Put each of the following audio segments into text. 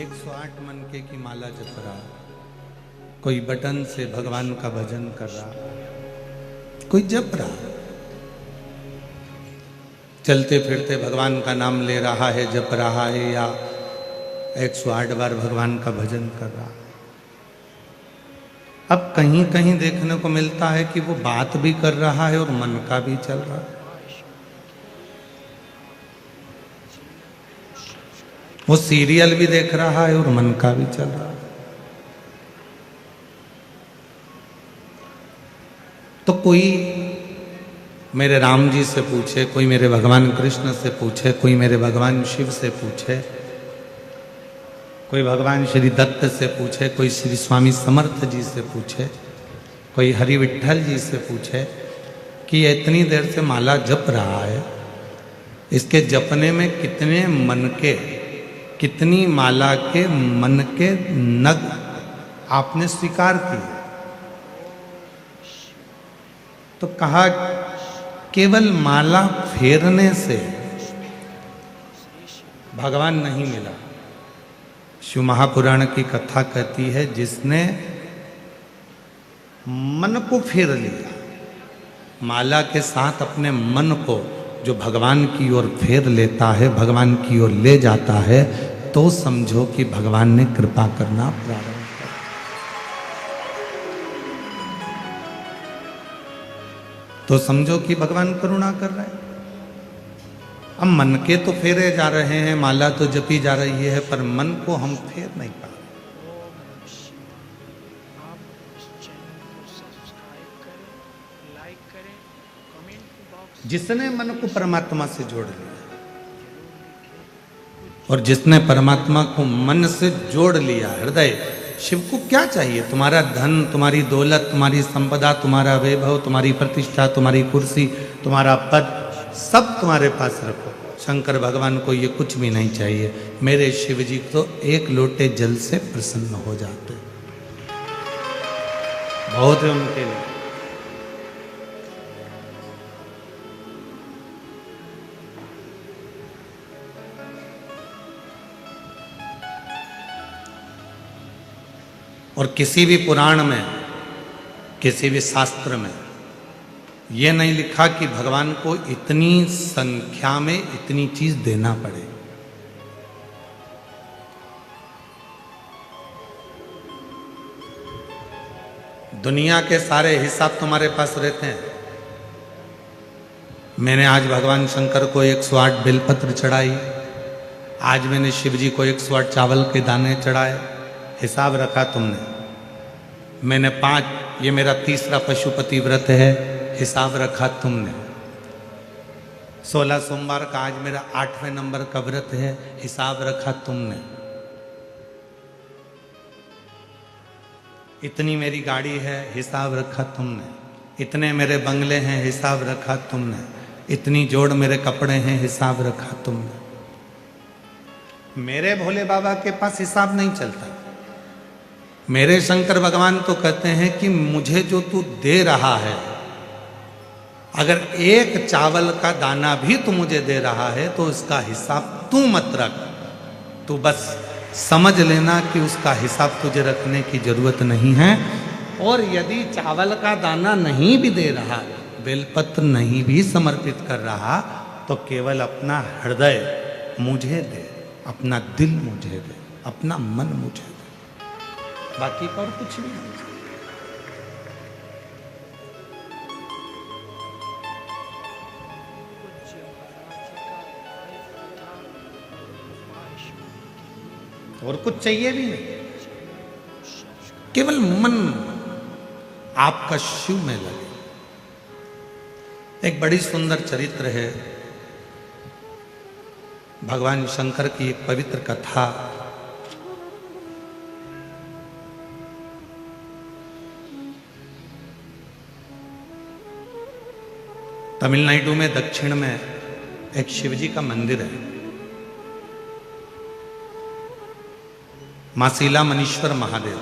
108 मनके की माला जप रहा, कोई बटन से भगवान का भजन कर रहा, कोई जप रहा, चलते फिरते भगवान का नाम ले रहा है, जप रहा है, या 108 बार भगवान का भजन कर रहा। अब कहीं कहीं देखने को मिलता है कि वो बात भी कर रहा है और मन का भी चल रहा है। वो सीरियल भी देख रहा है और मन का भी चल रहा है। तो कोई मेरे राम जी से पूछे, कोई मेरे भगवान कृष्ण से पूछे, कोई मेरे भगवान शिव से पूछे, कोई भगवान श्री दत्त से पूछे, कोई श्री स्वामी समर्थ जी से पूछे, कोई हरि विठल जी से पूछे कि ये इतनी देर से माला जप रहा है, इसके जपने में कितने मन के, कितनी माला के मन के नग आपने स्वीकार किए? तो कहा केवल माला फेरने से भगवान नहीं मिला। शिव महापुराण की कथा कहती है, जिसने मन को फेर लिया, माला के साथ अपने मन को जो भगवान की ओर फेर लेता है, भगवान की ओर ले जाता है, तो समझो कि भगवान ने कृपा करना प्रारंभ कर। तो समझो कि भगवान करुणा कर रहे हैं। अब मन के तो फेरे जा रहे हैं, माला तो जपी जा रही है, पर मन को हम फेर नहीं पा रहे। जिसने मन को परमात्मा से जोड़ लिया, और जिसने परमात्मा को मन से जोड़ लिया, हृदय, शिव को क्या चाहिए? तुम्हारा धन, तुम्हारी दौलत, तुम्हारी संपदा, तुम्हारा वैभव, तुम्हारी प्रतिष्ठा, तुम्हारी कुर्सी, तुम्हारा पद, सब तुम्हारे पास रखो। शंकर भगवान को ये कुछ भी नहीं चाहिए। मेरे शिव जी तो एक लोटे जल से प्रसन्न हो जाते, बहुत है उनके लिए। और किसी भी पुराण में, किसी भी शास्त्र में ये नहीं लिखा कि भगवान को इतनी संख्या में इतनी चीज देना पड़े। दुनिया के सारे हिसाब तुम्हारे पास रहते हैं। मैंने आज भगवान शंकर को 108 बेलपत्र चढ़ाई, आज मैंने शिव जी को 108 चावल के दाने चढ़ाए, हिसाब रखा तुमने। मैंने 5, ये मेरा तीसरा पशुपति व्रत है, हिसाब रखा तुमने। 16 सोमवार का आज मेरा 8वें नंबर का व्रत है, हिसाब रखा तुमने। इतनी मेरी गाड़ी है, हिसाब रखा तुमने। इतने मेरे बंगले हैं, हिसाब रखा तुमने। इतनी जोड़ मेरे कपड़े हैं, हिसाब रखा तुमने। मेरे भोले बाबा के पास हिसाब नहीं चलता। मेरे शंकर भगवान तो कहते हैं कि मुझे जो तू दे रहा है, अगर एक चावल का दाना भी तू मुझे दे रहा है, तो इसका हिसाब तू मत रख। तू बस समझ लेना कि उसका हिसाब तुझे रखने की जरूरत नहीं है। और यदि चावल का दाना नहीं भी दे रहा, बेलपत्र नहीं भी समर्पित कर रहा, तो केवल अपना हृदय मुझे दे, अपना दिल मुझे दे, अपना मन मुझे दे, बाकी का और कुछ नहीं। और कुछ चाहिए भी नहीं, केवल मन आपका शिव में लगे। एक बड़ी सुंदर चरित्र है भगवान शंकर की, एक पवित्र कथा। तमिलनाडु में दक्षिण में एक शिवजी का मंदिर है, मासीला मनीश्वर महादेव।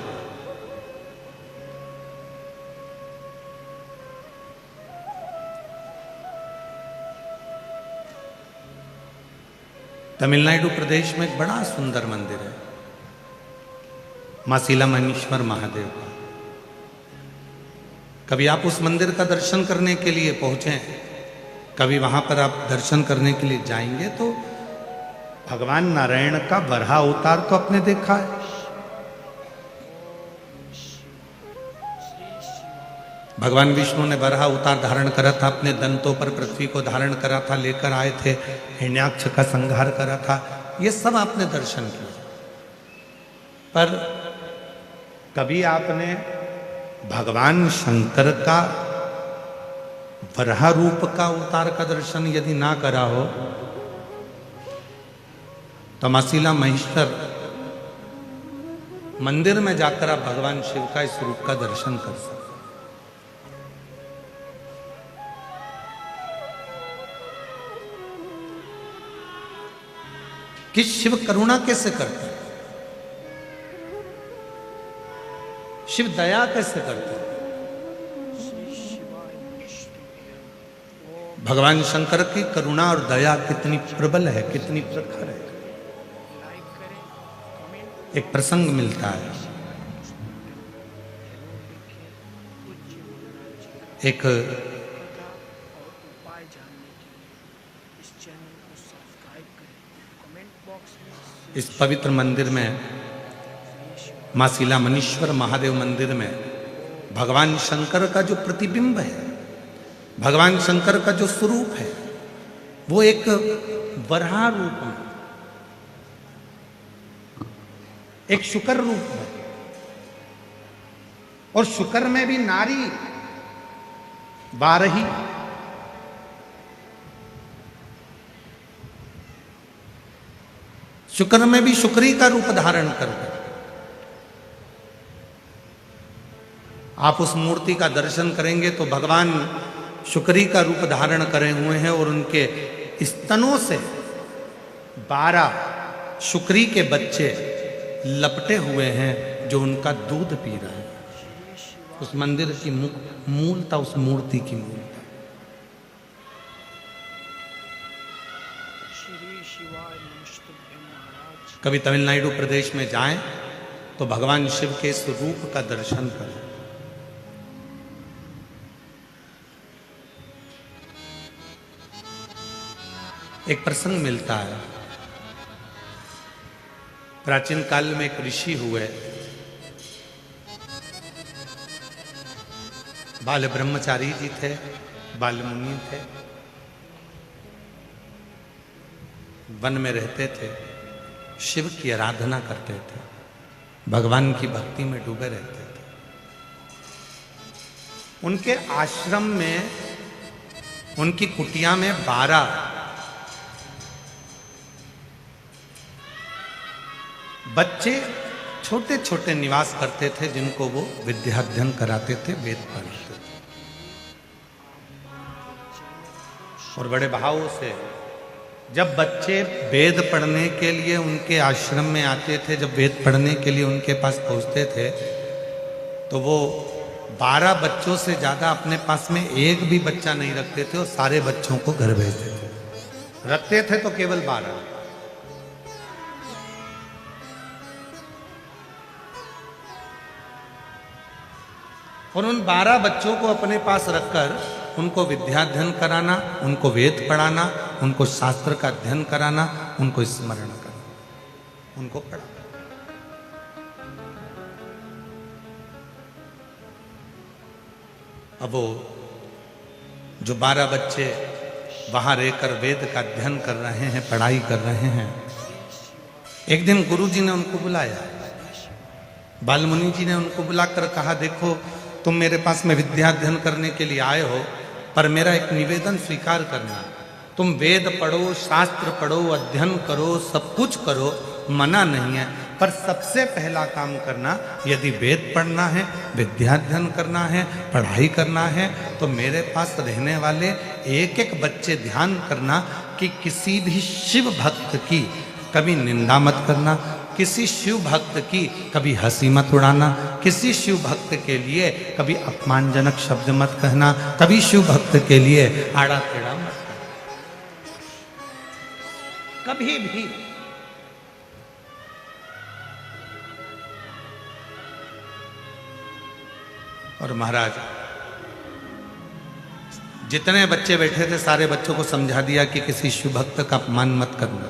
तमिलनाडु प्रदेश में एक बड़ा सुंदर मंदिर है, मासीला मणीश्वर महादेव का। कभी आप उस मंदिर का दर्शन करने के लिए पहुंचे, कभी वहां पर आप दर्शन करने के लिए जाएंगे तो भगवान नारायण का वराह अवतार तो आपने देखा है। भगवान विष्णु ने वराह अवतार धारण करा था, अपने दंतों पर पृथ्वी को धारण करा था, लेकर आए थे, हिरण्याक्ष का संहार करा था, ये सब आपने दर्शन किया। पर कभी आपने भगवान शंकर का वराह रूप का अवतार का दर्शन यदि ना करा हो तो मासीला महेश्वर मंदिर में जाकर आप भगवान शिव का इस रूप का दर्शन कर सकते। कि शिव करुणा कैसे करते हैं, शिव दया कैसे करते हैं। भगवान शंकर की करुणा और दया कितनी प्रबल है, कितनी प्रखर है। एक प्रसंग मिलता है, एक इस पवित्र मंदिर में, मासीला मणीश्वर महादेव मंदिर में भगवान शंकर का जो प्रतिबिंब है, भगवान शंकर का जो स्वरूप है, वो एक वराह रूप में, एक शुकर रूप में, और शुकर में भी नारी 12 शुक्र में भी शुक्री का रूप धारण करके आप उस मूर्ति का दर्शन करेंगे तो भगवान शुक्री का रूप धारण करे हुए हैं और उनके स्तनों से 12 शुक्री के बच्चे लपटे हुए हैं जो उनका दूध पी रहे हैं। उस मंदिर की मूलता, उस मूर्ति की मूलता। कभी तमिलनाडु प्रदेश में जाएं तो भगवान शिव के इस रूप का दर्शन करें। एक प्रसंग मिलता है, प्राचीन काल में एक ऋषि हुए, बाल ब्रह्मचारी जी थे, बाल मुनि थे, वन में रहते थे, शिव की आराधना करते थे, भगवान की भक्ति में डूबे रहते थे। उनके आश्रम में, उनकी कुटिया में 12 बच्चे छोटे छोटे निवास करते थे, जिनको वो विद्याध्ययन कराते थे, वेद पढ़ाते थे। और बड़े भाव से जब बच्चे वेद पढ़ने के लिए उनके आश्रम में आते थे, जब वेद पढ़ने के लिए उनके पास पहुंचते थे, तो वो 12 बच्चों से ज्यादा अपने पास में एक भी बच्चा नहीं रखते थे और सारे बच्चों को घर भेजते थे। रखते थे तो केवल 12। और उन 12 बच्चों को अपने पास रखकर उनको विद्याध्ययन कराना, उनको वेद पढ़ाना, उनको शास्त्र का अध्ययन कराना, उनको स्मरण कराना, उनको पढ़ाना। अब वो जो 12 बच्चे वहां रहकर वेद का अध्ययन कर रहे हैं, पढ़ाई कर रहे हैं, एक दिन गुरुजी ने उनको बुलाया, बालमुनि जी ने उनको बुलाकर कहा, देखो तुम मेरे पास में विद्याध्ययन करने के लिए आए हो, पर मेरा एक निवेदन स्वीकार करना। तुम वेद पढ़ो, शास्त्र पढ़ो, अध्ययन करो, सब कुछ करो, मना नहीं है, पर सबसे पहला काम करना, यदि वेद पढ़ना है, विद्याध्ययन करना है, पढ़ाई करना है, तो मेरे पास रहने वाले एक एक बच्चे ध्यान करना कि किसी भी शिव भक्त की कभी निंदा मत करना, किसी शिव भक्त की कभी हंसी मत उड़ाना, किसी शिव भक्त के लिए कभी अपमानजनक शब्द मत कहना, कभी शिव भक्त के लिए आड़ा टेढ़ा मत कहना, कभी भी। और महाराज जितने बच्चे बैठे थे सारे बच्चों को समझा दिया कि किसी शिव भक्त का अपमान मत करना,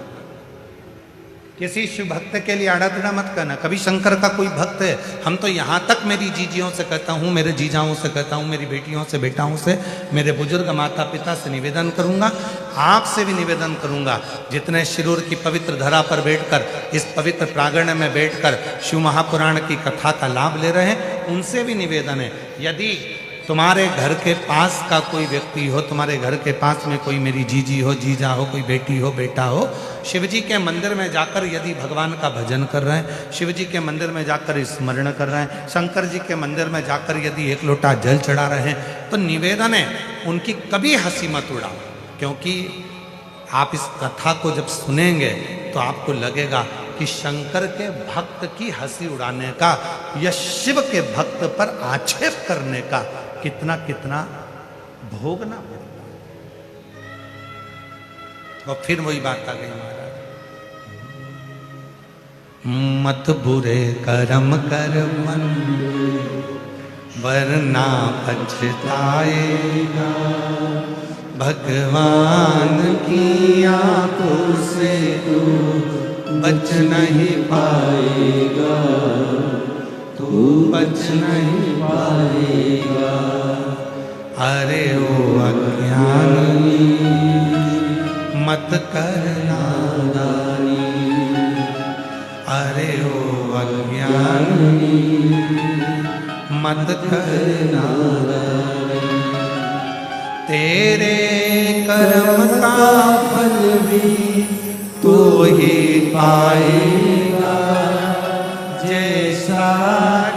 किसी शिव भक्त के लिए आड़ा टेढ़ा मत करना। कभी शंकर का कोई भक्त है, हम तो यहाँ तक मेरी जीजियों से कहता हूँ, मेरे जीजाओं से कहता हूँ, मेरी बेटियों से बेटाओं से, मेरे बुजुर्ग माता पिता से निवेदन करूँगा, आपसे भी निवेदन करूँगा, जितने शिरूर की पवित्र धरा पर बैठकर, इस पवित्र प्रांगण में बैठकर शिव महापुराण की कथा का लाभ ले रहे हैं, उनसे भी निवेदन है, यदि तुम्हारे घर के पास का कोई व्यक्ति हो, तुम्हारे घर के पास में कोई मेरी जीजी हो, जीजा हो, कोई बेटी हो, बेटा हो, शिव जी के मंदिर में जाकर यदि भगवान का भजन कर रहे हैं, शिव जी के मंदिर में जाकर स्मरण कर रहे हैं, शंकर जी के मंदिर में जाकर यदि एक लोटा जल चढ़ा रहे हैं, तो निवेदन है उनकी कभी हंसी मत उड़ाओ, क्योंकि आप इस कथा को जब सुनेंगे तो आपको लगेगा कि शंकर के भक्त की हंसी उड़ाने का या शिव के भक्त पर आक्षेप करने का कितना कितना भोगना पड़ता। और फिर वही बात आ गई महाराज, मत बुरे कर्म कर मन वरना पछताएगा, भगवान की आंखों से तू बच नहीं पाएगा, तू बच नहीं पाएगा। अरे ओ अज्ञानी मत कर नादानी, अरे ओ अज्ञानी मत कर नादानी, तेरे कर्म का फल भी तू ही पाएगा, जैसा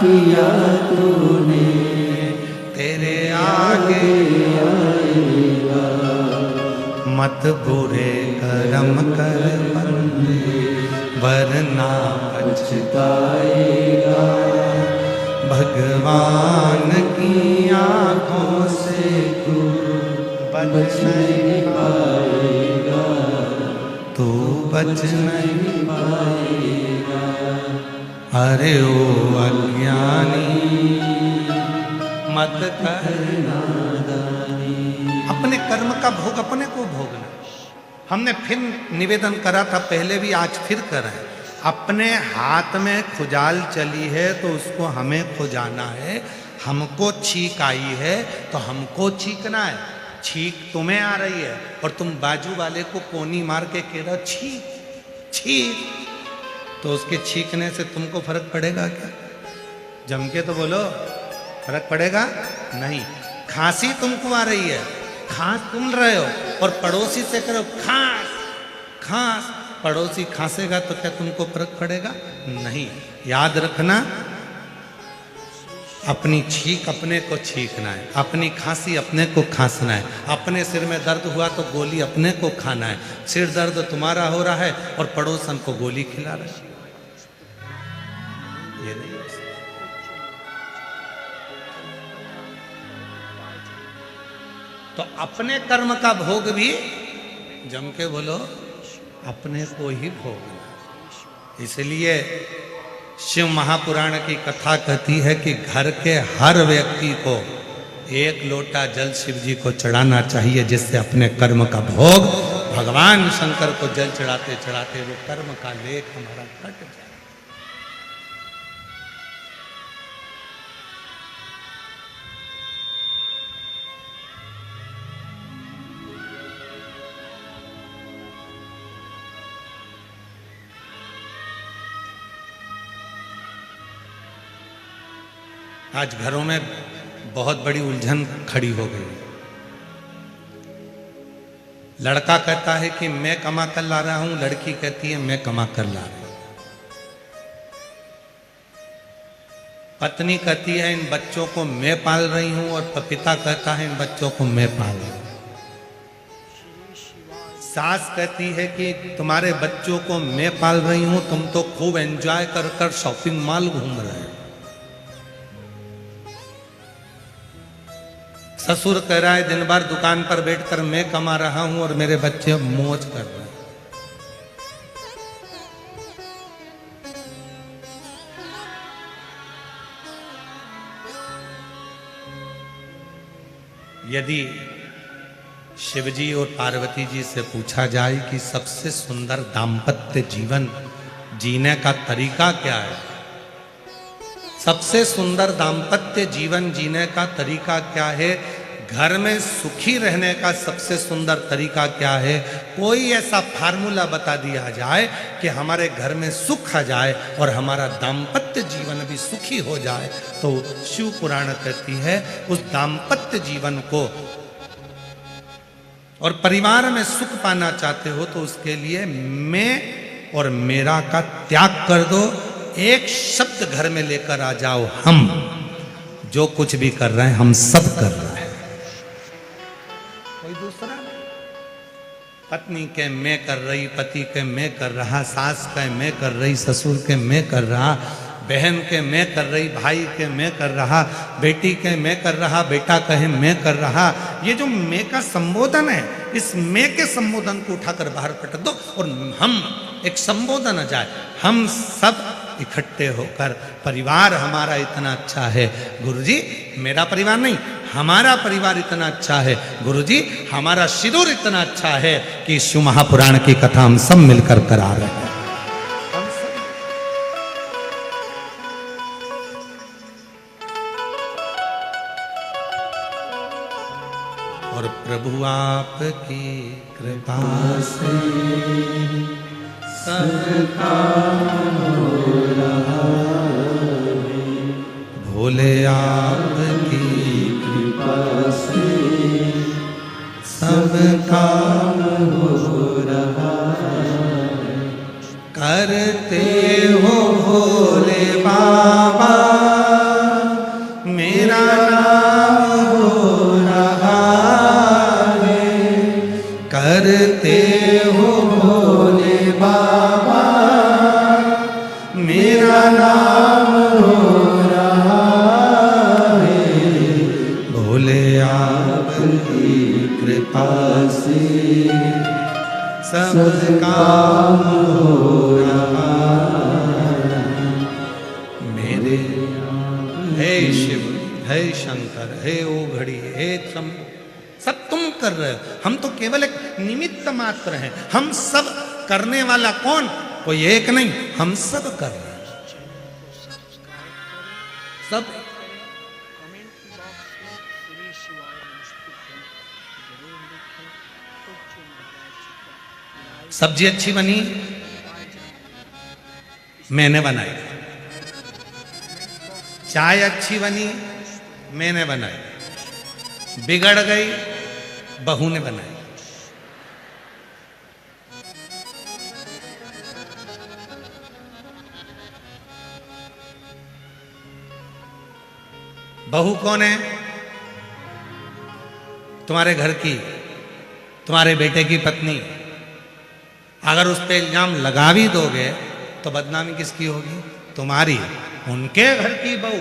किया तूने तेरे आगे आएगा। मत बुरे कर्म कर बंदे वरना पछताएगा, भगवान की आंखों से तू बच नहीं पाएगा, तू बच नहीं पाएगा। अरे ओ अज्ञानी मत कर नादानी, अपने कर्म का भोग अपने को भोगना। हमने फिर निवेदन करा था पहले भी, आज फिर करें, अपने हाथ में खुजाल चली है तो उसको हमें खुजाना है, हमको छींक आई है तो हमको छींकना है। छींक तुम्हें आ रही है और तुम बाजू वाले को कोनी मार के कह रहे हो छींक छींक, तो उसके छींकने से तुमको फर्क पड़ेगा क्या? जम के तो बोलो, फर्क पड़ेगा नहीं। खांसी तुमको आ रही है, खांस तुम रहे हो और पड़ोसी से करो खांस खांस, पड़ोसी खांसेगा तो क्या तुमको फर्क पड़ेगा? नहीं। याद रखना, अपनी छींक अपने को छींकना है, अपनी खांसी अपने को खांसना है, अपने सिर में दर्द हुआ तो गोली अपने को खाना है। सिर दर्द तुम्हारा हो रहा है और पड़ोसन को गोली खिला रहे है, ये नहीं हो सकता। तो अपने कर्म का भोग भी जम के बोलो अपने को ही भोगना। इसलिए शिव महापुराण की कथा कहती है कि घर के हर व्यक्ति को एक लोटा जल शिव जी को चढ़ाना चाहिए, जिससे अपने कर्म का भोग भगवान शंकर को जल चढ़ाते चढ़ाते वो कर्म का लेख हमारा कट जाए। आज घरों में बहुत बड़ी उलझन खड़ी हो गई। लड़का कहता है कि मैं कमा कर ला रहा हूं, लड़की कहती है मैं कमा कर ला रही हूं। पत्नी कहती है इन बच्चों को मैं पाल रही हूं, और पिता कहता है इन बच्चों को मैं पाल रही हूं। सास कहती है कि तुम्हारे बच्चों को मैं पाल रही हूं, तुम तो खूब एंजॉय कर कर शॉपिंग मॉल घूम रहे हो। ससुर कह रहा है दिन भर दुकान पर बैठकर मैं कमा रहा हूं और मेरे बच्चे मौज कर रहे हैं। यदि शिवजी और पार्वती जी से पूछा जाए कि सबसे सुंदर दाम्पत्य जीवन जीने का तरीका क्या है, सबसे सुंदर दाम्पत्य जीवन जीने का तरीका क्या है, घर में सुखी रहने का सबसे सुंदर तरीका क्या है, कोई ऐसा फार्मूला बता दिया जाए कि हमारे घर में सुख आ जाए और हमारा दाम्पत्य जीवन भी सुखी हो जाए, तो शिव पुराण कहती है उस दाम्पत्य जीवन को और परिवार में सुख पाना चाहते हो तो उसके लिए मैं और मेरा का त्याग कर दो। एक शब्द घर में लेकर आ जाओ, हम जो कुछ भी कर रहे हैं हम सब कर रहे हैं, कोई दूसरा नहीं। पत्नी के मैं कर रही, पति के मैं कर रहा, सास के मैं कर रही, ससुर के मैं कर रहा, बहन के मैं कर रही, भाई के मैं कर रहा, बेटी के मैं कर रहा, बेटा कहे मैं कर रहा। ये जो मैं का संबोधन है, इस मैं के संबोधन को उठाकर बाहर पटक दो और हम एक संबोधन आ जाए, हम सब इकट्ठे होकर परिवार हमारा इतना अच्छा है गुरुजी, मेरा परिवार नहीं हमारा परिवार इतना अच्छा है गुरुजी, हमारा शिविर इतना अच्छा है कि शिव महापुराण की कथा हम सब मिलकर करा रहे हैं। और प्रभु आपकी कृपा से सबका हो रहा है, भोले आपकी कृपा से सबका हो रहा है, करते हो भोले बाबा मेरा नाम हो रहा है, करते हो भोले बाबा मेरा नाम हो रहा है, भोले आपकी कृपा से सबका हो रहा है। मेरे हे शिव, हे शंकर, हे ओघड़ी, हे शंभु, सब तुम कर रहे हो, हम तो केवल एक निमित्त मात्र हैं। हम सब करने वाला कौन? कोई एक नहीं, हम सब कर रहे हैं, सब। सब्जी अच्छी बनी मैंने बनाई, चाय अच्छी बनी मैंने बनाई, बिगड़ गई बहू ने बनाई। बहू कौन है? तुम्हारे घर की, तुम्हारे बेटे की पत्नी। अगर उस पर इल्जाम लगा भी दोगे तो बदनामी किसकी होगी? तुम्हारी। उनके घर की बहू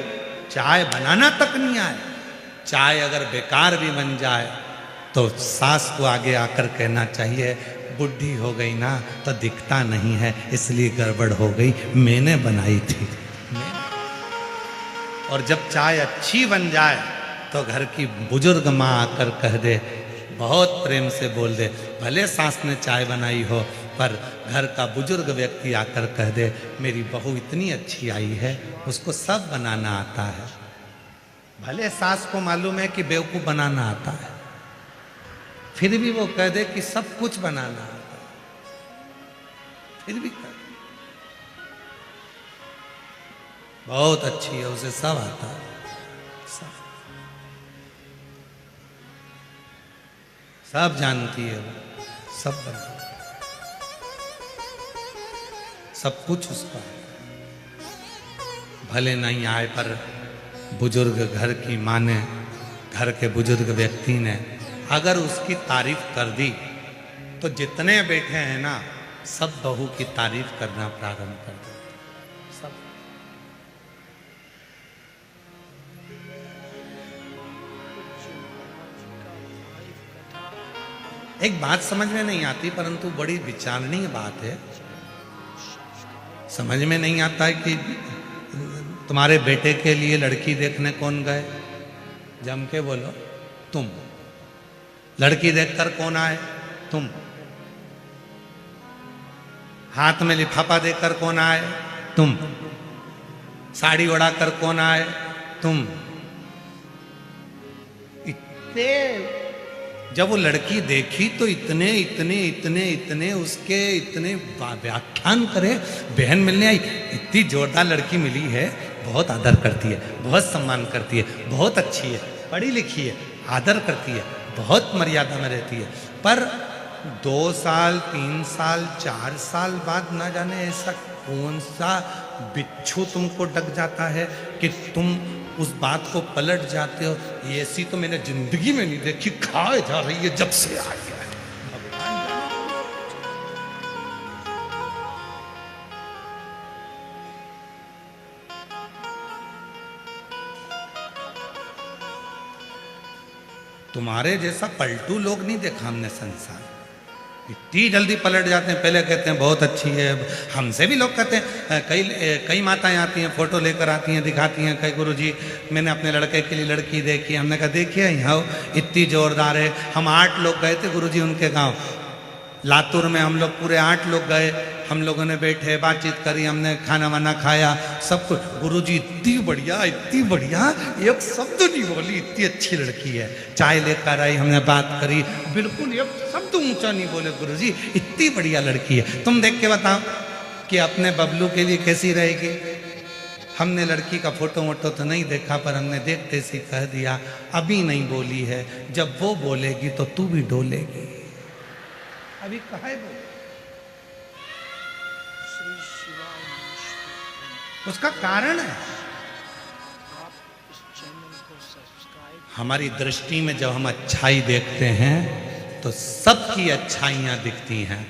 चाय बनाना तक नहीं आए, चाय अगर बेकार भी बन जाए तो सास को आगे आकर कहना चाहिए बुढ़ी हो गई ना तो दिखता नहीं है इसलिए गड़बड़ हो गई, मैंने बनाई थी। और जब चाय अच्छी बन जाए तो घर की बुजुर्ग माँ आकर कह दे, बहुत प्रेम से बोल दे, भले सास ने चाय बनाई हो पर घर का बुजुर्ग व्यक्ति आकर कह दे मेरी बहू इतनी अच्छी आई है, उसको सब बनाना आता है। भले सास को मालूम है कि बेवकूफ बनाना आता है, फिर भी वो कह दे कि सब कुछ बनाना आता है, फिर भी कह दे बहुत अच्छी है, उसे सब आता है, सब जानती है वो, सब बनती है, सब कुछ उसका है। भले नहीं आए पर बुजुर्ग घर की माँ ने, घर के बुजुर्ग व्यक्ति ने अगर उसकी तारीफ कर दी तो जितने बैठे हैं ना सब बहू की तारीफ करना प्रारंभ कर देते सब। एक बात समझ में नहीं आती परंतु बड़ी विचारणीय बात है। समझ में नहीं आता है कि तुम्हारे बेटे के लिए लड़की देखने कौन गए? जम के बोलो तुम। लड़की देखकर कौन आए? तुम। हाथ में लिफाफा देकर कौन आए? तुम। साड़ी उड़ाकर कौन आए? तुम। इतने जब वो लड़की देखी तो इतने इतने इतने इतने उसके इतने व्याख्यान करे। बहन मिलने आई, इतनी जोरदार लड़की मिली है, बहुत आदर करती है, बहुत सम्मान करती है, बहुत अच्छी है, पढ़ी लिखी है, आदर करती है, बहुत मर्यादा में रहती है। पर 2 साल 3 साल 4 साल बाद ना जाने ऐसा कौन सा बिच्छू तुमको डक जाता है कि तुम उस बात को पलट जाते हो। ऐसी तो मैंने जिंदगी में नहीं देखी, खाए जा रही है जब से आ गया है। तुम्हारे जैसा पलटू लोग नहीं देखा हमने संसार। इतनी जल्दी पलट जाते हैं। पहले कहते हैं बहुत अच्छी है, हमसे भी लोग कहते हैं, कई माताएं आती हैं, फोटो लेकर आती हैं, दिखाती हैं, कई गुरुजी मैंने अपने लड़के के लिए लड़की देखी। हमने कहा देखिए यहाँ इतनी जोरदार है। हम 8 लोग गए थे गुरुजी उनके गांव लातूर में। हम लोग पूरे 8 लोग गए। हम लोगों ने बैठे बातचीत करी, हमने खाना वाना खाया, सब कुछ। गुरुजी इतनी बढ़िया, एक शब्द नहीं बोली, इतनी अच्छी लड़की है। चाय लेकर आई, हमने बात करी, बिल्कुल एक शब्द ऊंचा नहीं बोले। गुरुजी इतनी बढ़िया लड़की है, तुम देख के बताओ कि अपने बबलू के लिए कैसी रहेगी। हमने लड़की का फोटो वोटो तो नहीं देखा, पर हमने देखते से कह दिया अभी नहीं बोली है, जब वो बोलेगी तो तू भी डोलेगी। अभी कहा है वो? उसका कारण है हमारी दृष्टि में जब हम अच्छाई देखते हैं तो सबकी अच्छाइयाँ दिखती हैं।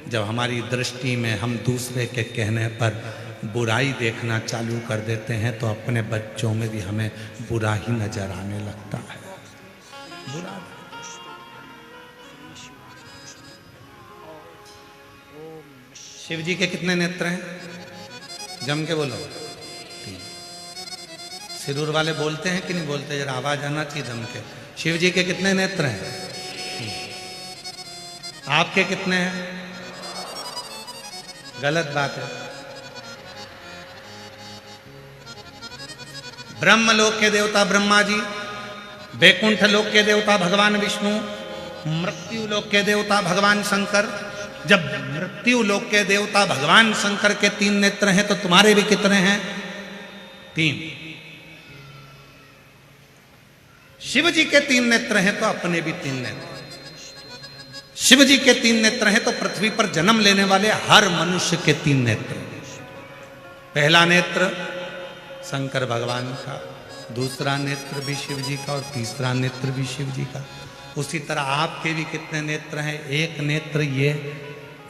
जब हमारी दृष्टि में हम दूसरे के कहने पर बुराई देखना चालू कर देते हैं तो अपने बच्चों में भी हमें बुरा ही नजर आने लगता है। बुरा। शिव जी के कितने नेत्र हैं? जम के बोलो। 3। सिरूर वाले बोलते हैं कि नहीं बोलते? जरा आवाज आना चाहिए जम के। शिव जी के कितने नेत्र हैं? 3। आपके कितने हैं? गलत बात है। ब्रह्मलोक के देवता ब्रह्मा जी, बैकुंठ लोक के देवता भगवान विष्णु, मृत्यु लोक के देवता भगवान शंकर। जब मृत्यु लोक के देवता भगवान शंकर के 3 नेत्र हैं तो तुम्हारे भी कितने हैं? 3। शिव जी के 3 नेत्र हैं तो अपने भी 3 नेत्र। शिव जी के 3 नेत्र हैं तो पृथ्वी पर जन्म लेने वाले हर मनुष्य के 3 नेत्र। पहला नेत्र शंकर भगवान का, दूसरा नेत्र भी शिव जी का और तीसरा नेत्र भी शिव जी का। उसी तरह आपके भी कितने नेत्र हैं? एक नेत्र ये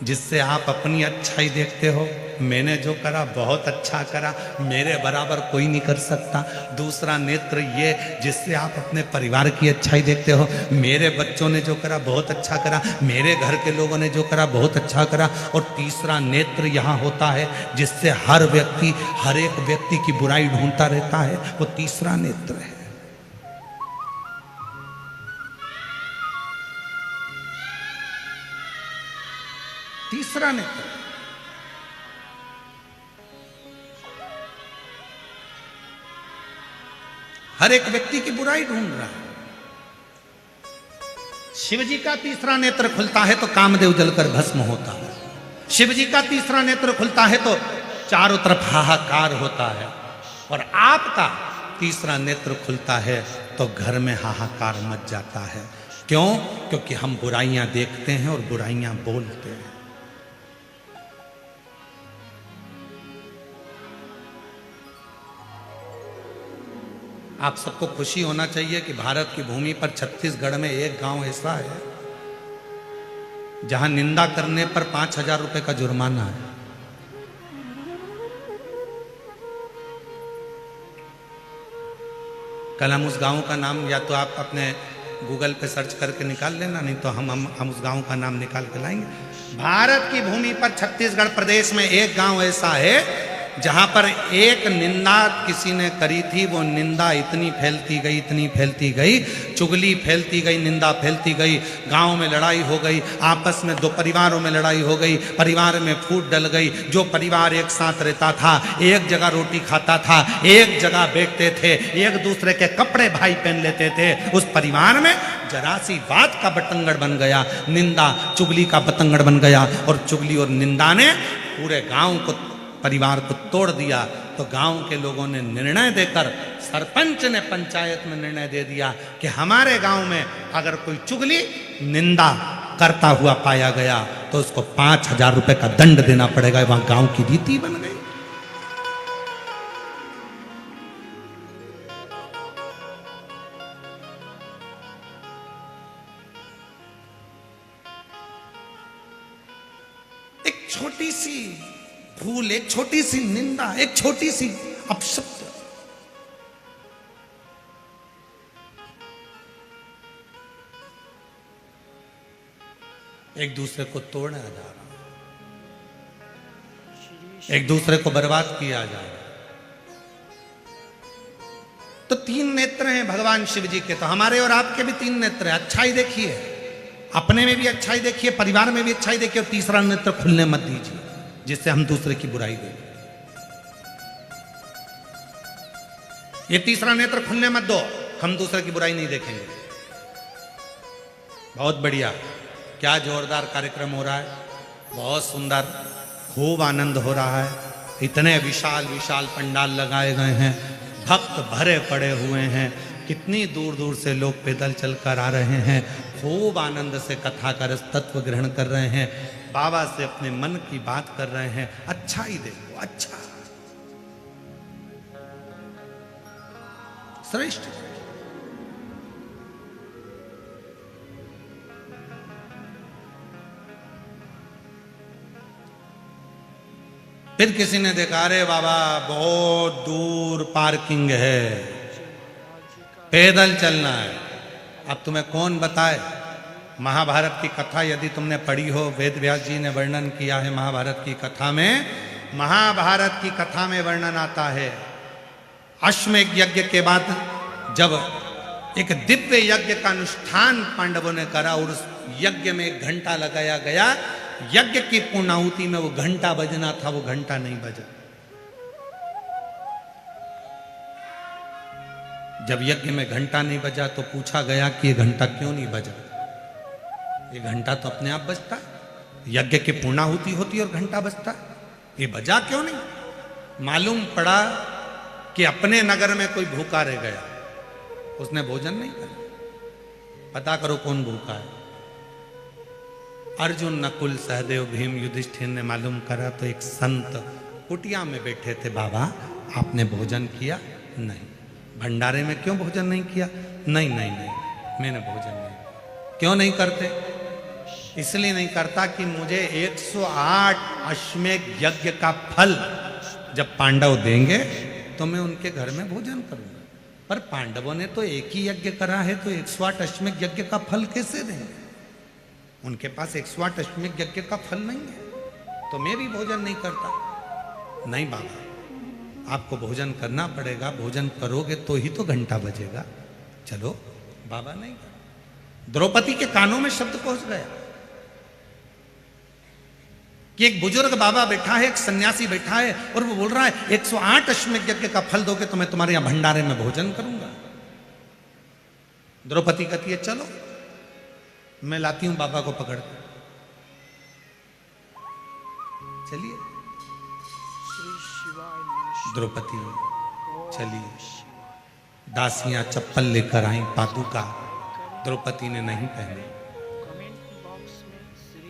जिससे आप अपनी अच्छाई देखते हो, मैंने जो करा बहुत अच्छा करा, मेरे बराबर कोई नहीं कर सकता। दूसरा नेत्र ये जिससे आप अपने परिवार की अच्छाई देखते हो, मेरे बच्चों ने जो करा बहुत अच्छा करा, मेरे घर के लोगों ने जो करा बहुत अच्छा करा। और तीसरा नेत्र यहाँ होता है जिससे हर एक व्यक्ति की बुराई ढूंढता रहता है, वो तीसरा नेत्र है। तीसरा नेत्र। हर एक व्यक्ति की बुराई ढूंढ रहा है। शिव जी का तीसरा नेत्र खुलता है तो कामदेव जलकर भस्म होता है। शिव जी का तीसरा नेत्र खुलता है तो चारों तरफ हाहाकार होता है। और आपका तीसरा नेत्र खुलता है तो घर में हाहाकार मच जाता है। क्यों? क्योंकि हम बुराइयां देखते हैं और बुराइयां बोलते हैं। आप सबको खुशी होना चाहिए कि भारत की भूमि पर छत्तीसगढ़ में एक गांव ऐसा है जहां निंदा करने पर 5,000 रुपए का जुर्माना है। कल हम उस गांव का नाम या तो आप अपने गूगल पे सर्च करके निकाल लेना, नहीं तो हम उस गांव का नाम निकाल के लाएंगे। भारत की भूमि पर छत्तीसगढ़ प्रदेश में एक गांव ऐसा है जहां पर एक निंदा किसी ने करी थी, वो निंदा इतनी फैलती गई, इतनी फैलती गई, चुगली फैलती गई, निंदा फैलती गई, गांव में लड़ाई हो गई, आपस में दो परिवारों में लड़ाई हो गई, परिवार में फूट डल गई। जो परिवार एक साथ रहता था, एक जगह रोटी खाता था, एक जगह बैठते थे, एक दूसरे के कपड़े भाई पहन लेते थे, उस परिवार में जरा सी बात का बतंगड़ बन गया, निंदा चुगली का बतंगड़ बन गया, और चुगली और निंदा ने पूरे गांव को, परिवार को तोड़ दिया। तो गांव के लोगों ने निर्णय देकर, सरपंच ने पंचायत में निर्णय दे दिया कि हमारे गांव में अगर कोई चुगली निंदा करता हुआ पाया गया तो उसको 5,000 रुपए का दंड देना पड़ेगा। वहां गांव की रीति बन गई। एक छोटी सी भूल, एक छोटी सी निंदा, एक छोटी सी अपशब्द, एक दूसरे को तोड़ा जा रहा, एक दूसरे को बर्बाद किया जा रहा। तो 3 नेत्र हैं भगवान शिव जी के, तो हमारे और आपके भी 3 नेत्र हैं। अच्छाई देखिए, अपने में भी अच्छाई देखिए, परिवार में भी अच्छाई देखिए, और तीसरा नेत्र खुलने मत दीजिए जिससे हम दूसरे की बुराई देखें। ये तीसरा नेत्र खुलने मत दो, हम दूसरे की बुराई नहीं देखेंगे। बहुत बढ़िया, क्या जोरदार कार्यक्रम हो रहा है, बहुत सुंदर, खूब आनंद हो रहा है। इतने विशाल विशाल पंडाल लगाए गए हैं, भक्त भरे पड़े हुए हैं, कितनी दूर दूर से लोग पैदल चलकर आ रहे हैं, खूब आनंद से कथा का रस तत्व ग्रहण कर रहे हैं, बाबा से अपने मन की बात कर रहे हैं। अच्छा ही देखो, अच्छा, श्रेष्ठ। फिर किसी ने देखा, अरे बाबा बहुत दूर पार्किंग है, पैदल चलना है। अब तुम्हें कौन बताए? महाभारत की कथा यदि तुमने पढ़ी हो, वेद व्यास जी ने वर्णन किया है महाभारत की कथा में। महाभारत की कथा में वर्णन आता है, अश्वमेध यज्ञ के बाद जब एक दिव्य यज्ञ का अनुष्ठान पांडवों ने करा और उस यज्ञ में 1 घंटा लगाया गया, यज्ञ की पूर्णाहुति में वो घंटा बजना था, वो घंटा नहीं बजा। जब यज्ञ में घंटा नहीं बजा तो पूछा गया कि ये घंटा क्यों नहीं बजा? ये घंटा तो अपने आप बजता है, यज्ञ की पूर्णाहुति होती है और घंटा बजता है, ये बजा क्यों नहीं? मालूम पड़ा कि अपने नगर में कोई भूखा रह गया, उसने भोजन नहीं करा। पता करो कौन भूखा है। अर्जुन, नकुल, सहदेव, भीम, युधिष्ठिर ने मालूम करा तो एक संत कुटिया में बैठे थे। बाबा आपने भोजन किया? नहीं। भंडारे में क्यों भोजन नहीं किया? नहीं नहीं नहीं, मैंने भोजन नहीं। क्यों नहीं करते? इसलिए नहीं करता कि मुझे 108 अश्वमेध यज्ञ का फल जब पांडव देंगे तो मैं उनके घर में भोजन करूंगा। पर पांडवों ने तो एक ही यज्ञ करा है, तो 108 अश्वमेध यज्ञ का फल कैसे देंगे? उनके पास 108 अश्वमेध यज्ञ का फल नहीं है, तो मैं भी भोजन नहीं करता। नहीं बाबा, आपको भोजन करना पड़ेगा, भोजन करोगे तो ही तो घंटा बजेगा। चलो, बाबा नहीं। द्रौपदी के कानों में शब्द पहुंच गया कि एक बुजुर्ग बाबा बैठा है, एक सन्यासी बैठा है, और वो बोल रहा है 108 अश्वमेध यज्ञ का फल दोगे तो मैं तुम्हारे यहां भंडारे में भोजन करूंगा। द्रौपदी कहती है चलो, मैं लाती हूं बाबा को पकड़ कर। चलिए, द्रौपदी चली, दासियां चप्पल लेकर आई, पादुका द्रौपदी ने नहीं पहनी।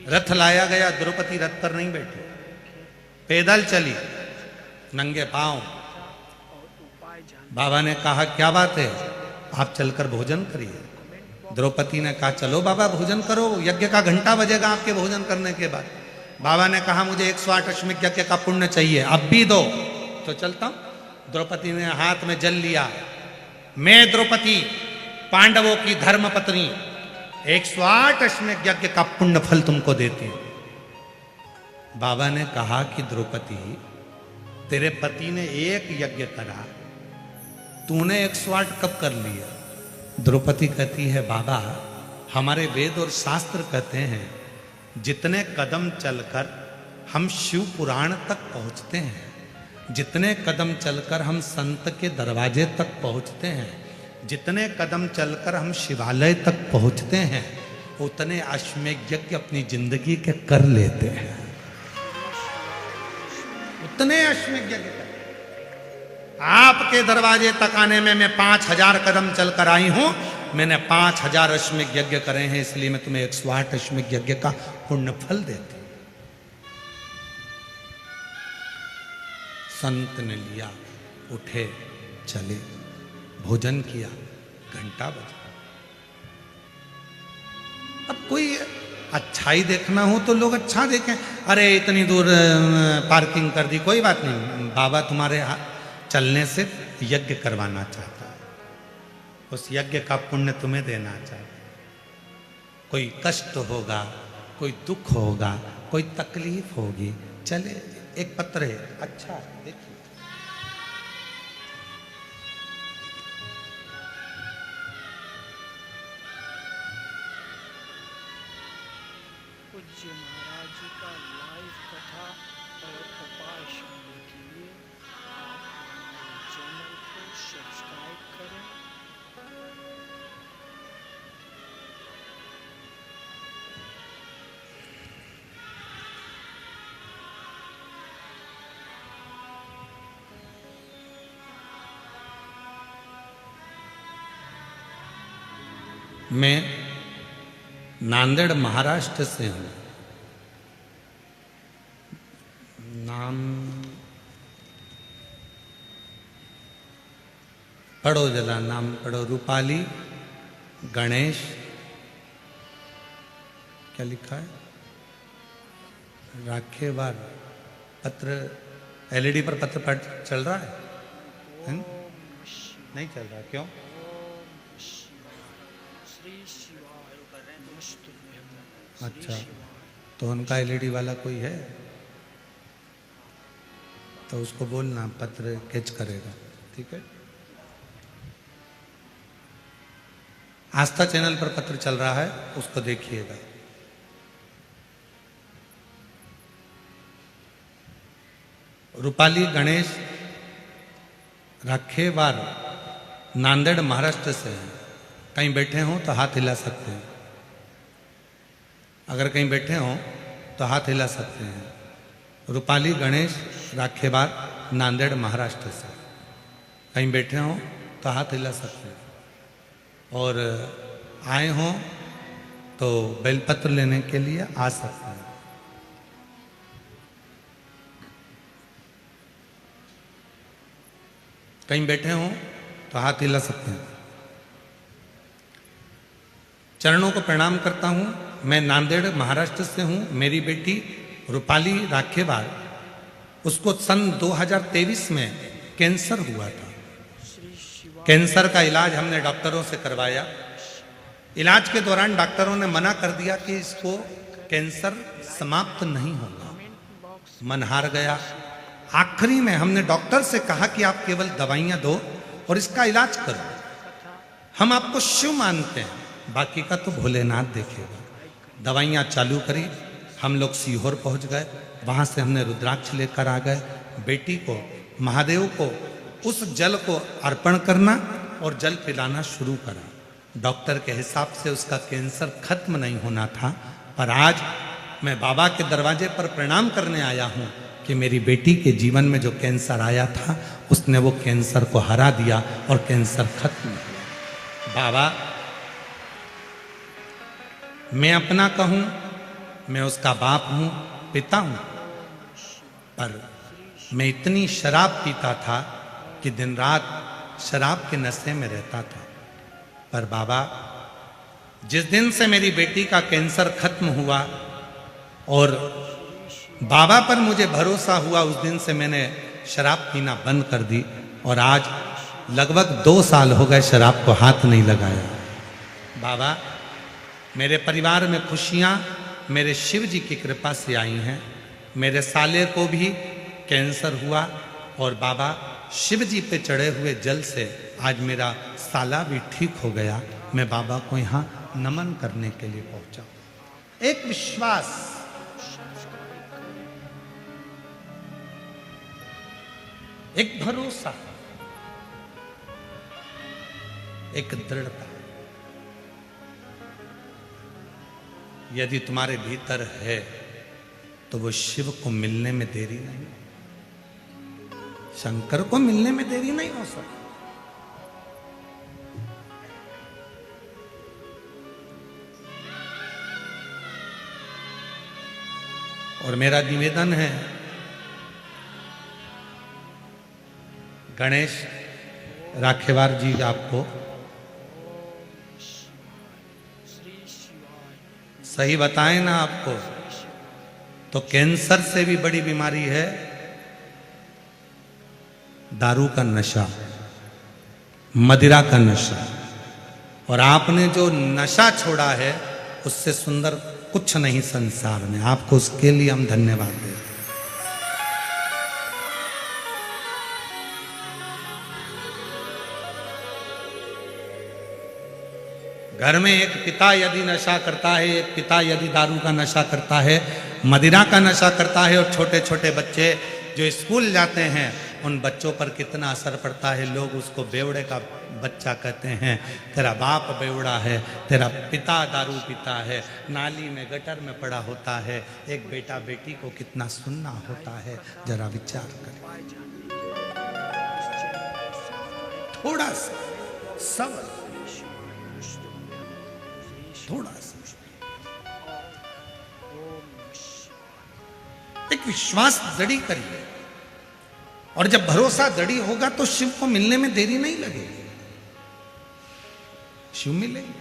रथ लाया गया, द्रौपदी रथ पर नहीं बैठी, पैदल चली, नंगे पांव। बाबा ने कहा क्या बात है, आप चलकर भोजन करिए। द्रौपदी ने कहा चलो बाबा भोजन करो, यज्ञ का घंटा बजेगा आपके भोजन करने के बाद। बाबा ने कहा मुझे 108 अश्वमेध यज्ञ का पुण्य चाहिए, अब भी दो। तो चलता हूं। द्रौपदी ने हाथ में जल लिया, मैं द्रौपदी पांडवों की धर्म पत्नी 108 अश्वमेध यज्ञ का पुण्य फल तुमको देती हूं। बाबा ने कहा कि द्रौपदी तेरे पति ने एक यज्ञ करा, तूने 108 कब कर लिया? द्रौपदी कहती है बाबा, हमारे वेद और शास्त्र कहते हैं जितने कदम चलकर हम शिव पुराण तक पहुंचते हैं, जितने कदम चलकर हम संत के दरवाजे तक पहुंचते हैं, जितने कदम चलकर हम शिवालय तक पहुंचते हैं, उतने अश्वमेध यज्ञ अपनी जिंदगी के कर लेते हैं। उतने अश्वमेध यज्ञ कर। आपके दरवाजे तक आने में मैं 5000 कदम चलकर आई हूं, मैंने 5000 अश्वमेध यज्ञ करे हैं, इसलिए मैं तुम्हें 108 अश्वमेध यज्ञ का पुण्य फल देती हूं। संत ने लिया, उठे, चले, भोजन किया, घंटा बजा। अब कोई अच्छाई देखना हो तो लोग अच्छा देखें, अरे इतनी दूर पार्किंग कर दी, कोई बात नहीं, बाबा तुम्हारे चलने से यज्ञ करवाना चाहता है, उस यज्ञ का पुण्य तुम्हें देना चाहता है। कोई कष्ट होगा, कोई दुख होगा, कोई तकलीफ होगी, चले, एक पत्र है, अच्छा देखिए, पूज्य महाराज जी का लाइव कथा और उपाय सुनने के लिए आप हमारे चैनल को सब्सक्राइब करें। मैं नांदेड़ महाराष्ट्र से हूँ। नाम पढ़ो जरा, नाम पढ़ो। रूपाली गणेश, क्या लिखा है? राखेवार। पत्र एलईडी पर पत्र पढ़ चल रहा है? नहीं चल रहा, क्यों? अच्छा, तो उनका एलईडी वाला कोई है तो उसको बोलना, पत्र कैच करेगा, ठीक है। आस्था चैनल पर पत्र चल रहा है, उसको देखिएगा। रूपाली गणेश राखेवार, नांदेड़ महाराष्ट्र से हैं। कहीं बैठे हों तो हाथ हिला सकते हैं, अगर कहीं बैठे हों तो हाथ हिला सकते हैं। रूपाली गणेश राखेवार, नांदेड़ महाराष्ट्र से। कहीं बैठे हों तो हाथ हिला सकते हैं, और आए हों तो बेलपत्र लेने के लिए आ सकते हैं। कहीं बैठे हों तो हाथ हिला सकते हैं। चरणों को प्रणाम करता हूं। मैं नांदेड़ महाराष्ट्र से हूं। मेरी बेटी रूपाली राखेवार, उसको सन 2023 में कैंसर हुआ था। कैंसर का इलाज हमने डॉक्टरों से करवाया। इलाज के दौरान डॉक्टरों ने मना कर दिया कि इसको कैंसर समाप्त नहीं होगा। मन हार गया। आखिरी में हमने डॉक्टर से कहा कि आप केवल दवाइयां दो और इसका इलाज करो। हम आपको शिव मानते हैं, बाकी का तो भोलेनाथ देखेगा। दवाइयाँ चालू करी। हम लोग सीहोर पहुंच गए। वहाँ से हमने रुद्राक्ष लेकर आ गए। बेटी को, महादेव को उस जल को अर्पण करना और जल पिलाना शुरू करा। डॉक्टर के हिसाब से उसका कैंसर खत्म नहीं होना था, पर आज मैं बाबा के दरवाजे पर प्रणाम करने आया हूँ कि मेरी बेटी के जीवन में जो कैंसर आया था, उसने वो कैंसर को हरा दिया और कैंसर खत्म हुआ। बाबा, मैं अपना कहूँ, मैं उसका बाप हूँ, पिता हूँ, पर मैं इतनी शराब पीता था कि दिन रात शराब के नशे में रहता था। पर बाबा, जिस दिन से मेरी बेटी का कैंसर खत्म हुआ और बाबा पर मुझे भरोसा हुआ, उस दिन से मैंने शराब पीना बंद कर दी और आज लगभग 2 साल हो गए शराब को हाथ नहीं लगाया। बाबा, मेरे परिवार में खुशियाँ मेरे शिव जी की कृपा से आई हैं। मेरे साले को भी कैंसर हुआ, और बाबा शिव जी पे चढ़े हुए जल से आज मेरा साला भी ठीक हो गया। मैं बाबा को यहाँ नमन करने के लिए पहुंचा। एक विश्वास, एक भरोसा, एक दृढ़ता। यदि तुम्हारे भीतर है तो वो शिव को मिलने में देरी नहीं, शंकर को मिलने में देरी नहीं हो सकती। और मेरा निवेदन है, गणेश राखेवार जी आपको श्री शिवाय सही बताएं ना, आपको तो कैंसर से भी बड़ी बीमारी है दारू का नशा, मदिरा का नशा। और आपने जो नशा छोड़ा है उससे सुंदर कुछ नहीं संसार में। आपको उसके लिए हम धन्यवाद देते हैं। घर में एक पिता यदि नशा करता है, एक पिता यदि दारू का नशा करता है, मदिरा का नशा करता है, और छोटे छोटे बच्चे जो स्कूल जाते हैं उन बच्चों पर कितना असर पड़ता है। लोग उसको बेवड़े का बच्चा कहते हैं, तेरा बाप बेवड़ा है, तेरा पिता दारू पीता है, नाली में गटर में पड़ा होता है। एक बेटा बेटी को कितना सुनना होता है, जरा विचार करें। थोड़ा सा सब्र, थोड़ा सा एक विश्वास दृढ़ी करिए। और जब भरोसा दृढ़ी होगा तो शिव को मिलने में देरी नहीं लगेगी, शिव मिलेंगे।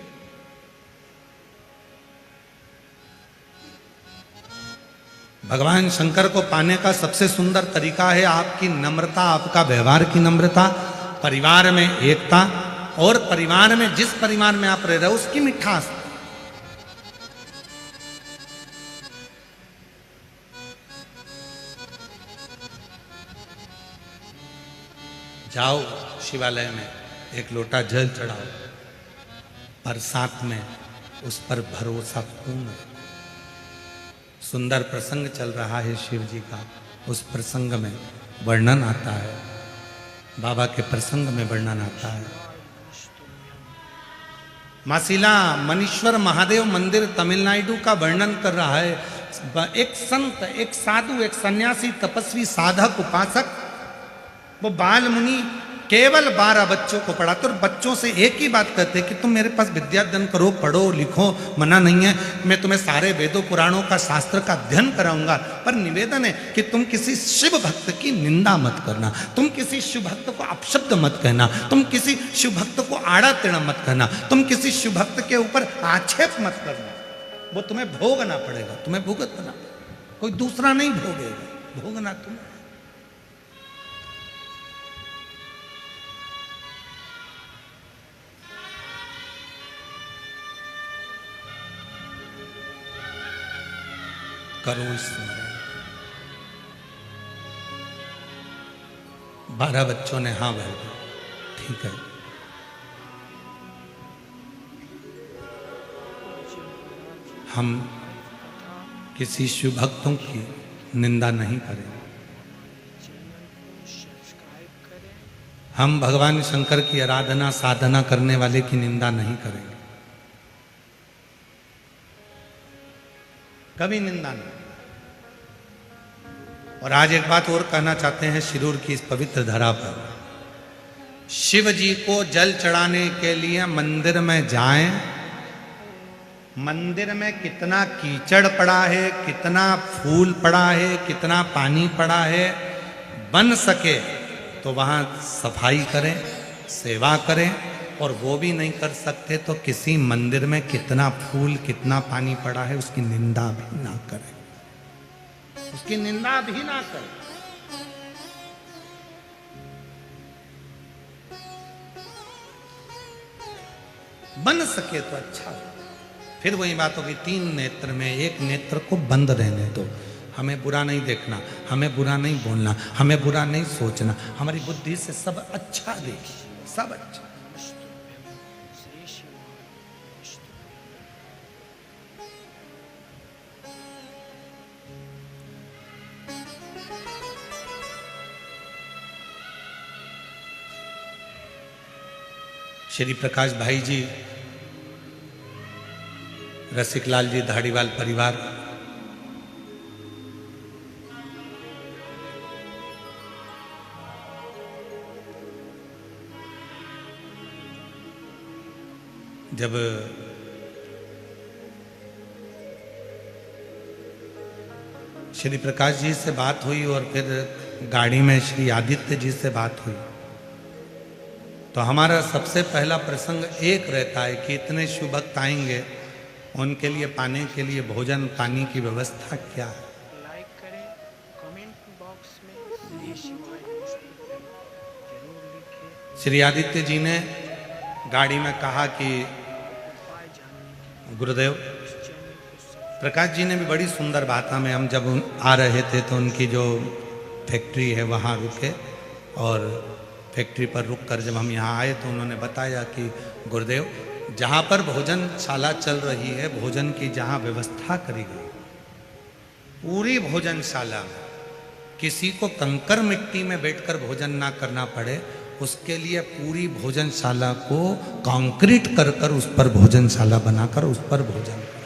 भगवान शंकर को पाने का सबसे सुंदर तरीका है आपकी नम्रता, आपका व्यवहार की नम्रता, परिवार में एकता, और परिवार में जिस परिवार में आप रह रहे हो उसकी मिठास। जाओ शिवालय में एक लोटा जल चढ़ाओ, पर साथ में उस पर भरोसा पूर्ण। सुंदर प्रसंग चल रहा है शिव जी का, उस प्रसंग में वर्णन आता है, बाबा के प्रसंग में वर्णन आता है। मासिला मनीश्वर महादेव मंदिर तमिलनाडु का वर्णन कर रहा है। एक संत, एक साधु, एक सन्यासी, तपस्वी, साधक, उपासक, वो बाल मुनि केवल 12 बच्चों को पढ़ाते, और बच्चों से एक ही बात कहते कि तुम मेरे पास विद्याध्ययन करो, पढ़ो, लिखो, मना नहीं है, मैं तुम्हें सारे वेदों पुराणों का, शास्त्र का अध्ययन कराऊंगा, पर निवेदन है कि तुम किसी शिव भक्त की निंदा मत करना, तुम किसी शिव भक्त को अपशब्द मत कहना, तुम किसी शिव भक्त को आड़ा टेढ़ा मत कहना, तुम किसी शिव भक्त के ऊपर आक्षेप मत करना। वो तुम्हें भोगना पड़ेगा, तुम्हें भुगतना, कोई दूसरा नहीं भोगेगा, भोगना तुम्हें। करो स्मरण। 12 बच्चों ने हाँ भर दिया, ठीक है। हम किसी शिव भक्तों की निंदा नहीं करेंगे। हम भगवान शंकर की आराधना साधना करने वाले की निंदा नहीं करेंगे, कभी निंदा नहीं। और आज एक बात और कहना चाहते हैं शिरूर की इस पवित्र धरा पर, शिव जी को जल चढ़ाने के लिए मंदिर में जाएं। मंदिर में कितना कीचड़ पड़ा है, कितना फूल पड़ा है, कितना पानी पड़ा है, बन सके तो वहां सफाई करें, सेवा करें। और वो भी नहीं कर सकते तो किसी मंदिर में कितना फूल, कितना पानी पड़ा है उसकी निंदा भी ना करें, उसकी निंदा भी ना करें। बन सके तो अच्छा। फिर वही बात होगी, 3 नेत्र में एक नेत्र को बंद रहने दो। हमें बुरा नहीं देखना, हमें बुरा नहीं बोलना, हमें बुरा नहीं सोचना, हमारी बुद्धि से सब अच्छा देखिए, सब अच्छा। श्री शिवाय नमस्तुभ्यं। श्री प्रकाश भाई जी, रसिकलाल जी, धाड़ीवाल परिवार, जब श्री प्रकाश जी से बात हुई और फिर गाड़ी में श्री आदित्य जी से बात हुई, तो हमारा सबसे पहला प्रसंग एक रहता है कि इतने शिव भक्त आएंगे, उनके लिए पाने के लिए भोजन पानी की व्यवस्था क्या है। लाइक करें, कमेंट बॉक्स में श्री शिवाय नमस्तुभ्यं जरूर लिखें। श्री आदित्य जी ने गाड़ी में कहा कि उपाय जानने के गुरुदेव, लिए इस चैनल को सब्सक्राइब प्रकाश जी ने भी बड़ी सुंदर बात हमें, हम जब आ रहे थे तो उनकी जो फैक्ट्री है वहाँ रुके, और फैक्ट्री पर रुक कर जब हम यहाँ आए तो उन्होंने बताया कि गुरुदेव, जहाँ पर भोजनशाला चल रही है, भोजन की जहाँ व्यवस्था करी गई, पूरी भोजनशाला में किसी को कंकर मिट्टी में बैठकर भोजन ना करना पड़े, उसके लिए पूरी भोजनशाला को कंक्रीट कर कर उस पर भोजनशाला बनाकर उस पर भोजन करें।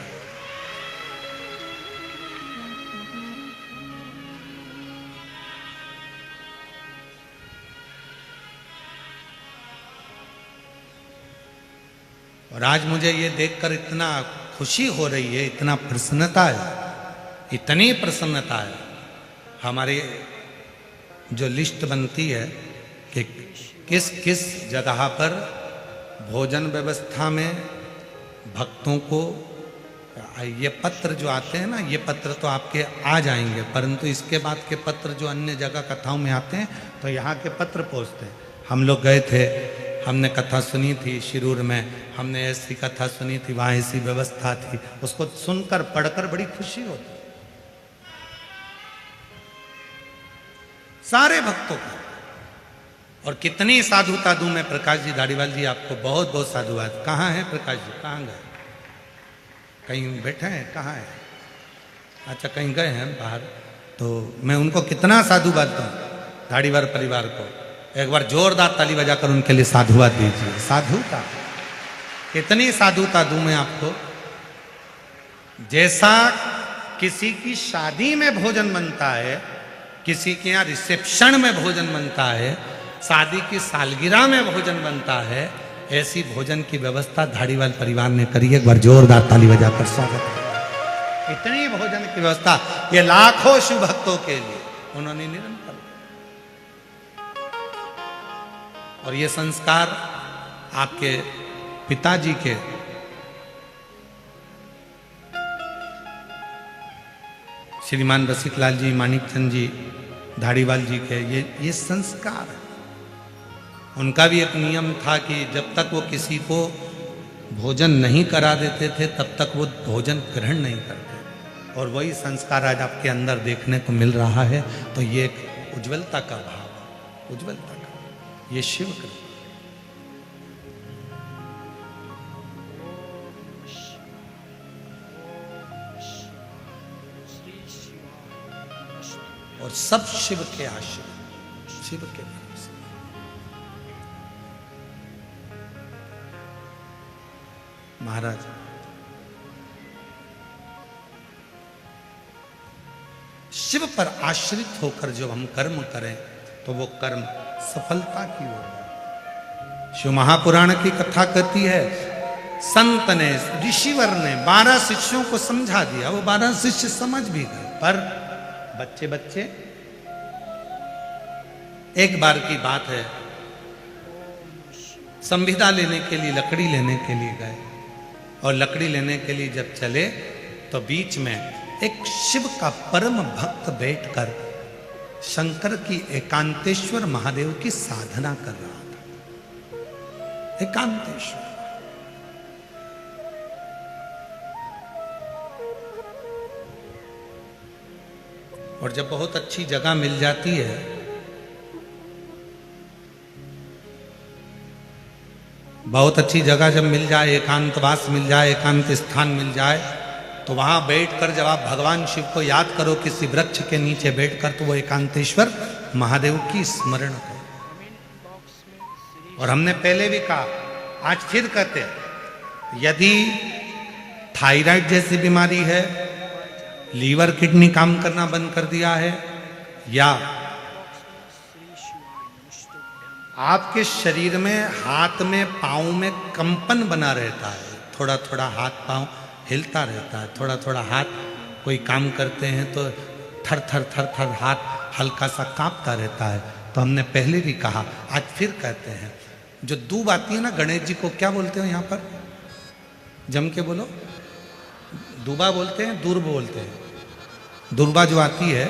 और आज मुझे ये देखकर इतना खुशी हो रही है, इतना प्रसन्नता है, इतनी प्रसन्नता है। हमारे जो लिस्ट बनती है कि किस किस जगह पर भोजन व्यवस्था में भक्तों को, ये पत्र जो आते हैं ना, ये पत्र तो आपके आ जाएंगे, परंतु इसके बाद के पत्र जो अन्य जगह कथाओं में आते हैं तो यहाँ के पत्र पहुँचते हैं। हम लोग गए थे, हमने कथा सुनी थी शिरूर में, हमने ऐसी कथा सुनी थी, वहाँ ऐसी व्यवस्था थी, उसको सुनकर पढ़कर बड़ी खुशी होती सारे भक्तों को। और कितनी साधुता दूं मैं प्रकाश जी, धाड़ीवाल जी, आपको बहुत बहुत साधुवाद। कहाँ है प्रकाश जी, कहाँ गए? कहीं बैठे हैं, कहाँ है? अच्छा, कहीं गए हैं बाहर, तो मैं उनको कितना साधुवाद दूं, धाड़ीवाल परिवार को। एक बार जोरदार ताली बजाकर उनके लिए साधुवाद दीजिए। साधुता, कितनी साधुता दूं मैं आपको। जैसा किसी की शादी में भोजन बनता है, किसी के यहाँ रिसेप्शन में भोजन बनता है, शादी की सालगिरह में भोजन बनता है, ऐसी भोजन की व्यवस्था धाड़ीवाल परिवार ने करी है। एक बार जोरदार ताली बजाकर स्वागत है। इतनी भोजन की व्यवस्था ये लाखों शिव भक्तों के लिए उन्होंने निरंतर, और ये संस्कार आपके पिताजी के श्रीमान रसिकलाल जी, मानिकचंद जी, धाड़ीवाल जी के ये संस्कार है। उनका भी एक नियम था कि जब तक वो किसी को भोजन नहीं करा देते थे तब तक वो भोजन ग्रहण नहीं करते, और वही संस्कार आज आपके अंदर देखने को मिल रहा है। तो ये एक उज्ज्वलता का भाव है, उज्ज्वलता का, ये शिव कृपा। श्री शिवाय नमस्तुभ्यं। और सब शिव के आश्रय, शिव के भरोसे। महाराज, शिव पर आश्रित होकर जब हम कर्म करें तो वो कर्म सफलता की ओर है। शिव महापुराण की कथा कहती है, संत ने, ऋषिवर ने 12 शिष्यों को समझा दिया, वो 12 शिष्य समझ भी गए, पर बच्चे बच्चे, एक बार की बात है, संविदा लेने के लिए, लकड़ी लेने के लिए गए, और लकड़ी लेने के लिए जब चले तो बीच में एक शिव का परम भक्त बैठकर शंकर की, एकांतेश्वर महादेव की साधना कर रहा था। एकांतेश्वर, और जब बहुत अच्छी जगह मिल जाती है, बहुत अच्छी जगह जब मिल जाए, एकांतवास मिल जाए, एकांत स्थान मिल जाए, तो वहां बैठकर जब आप भगवान शिव को याद करो किसी वृक्ष के नीचे बैठकर, तो वो एकांतेश्वर महादेव की स्मरण करो। और हमने पहले भी कहा, आज फिर कहते हैं, यदि थायराइड जैसी बीमारी है, लीवर किडनी काम करना बंद कर दिया है, या आपके शरीर में, हाथ में, पाँव में कंपन बना रहता है, थोड़ा थोड़ा हाथ पाँव हिलता रहता है, थोड़ा थोड़ा हाथ, कोई काम करते हैं तो थर थर थर थर हाथ हल्का सा कांपता रहता है, तो हमने पहले भी कहा, आज फिर कहते हैं, जो दूब आती है ना, गणेश जी को क्या बोलते हो यहाँ पर? जम के बोलो। दूबा बोलते हैं, दुर्ब बोलते हैं? दुर्बा जो आती है,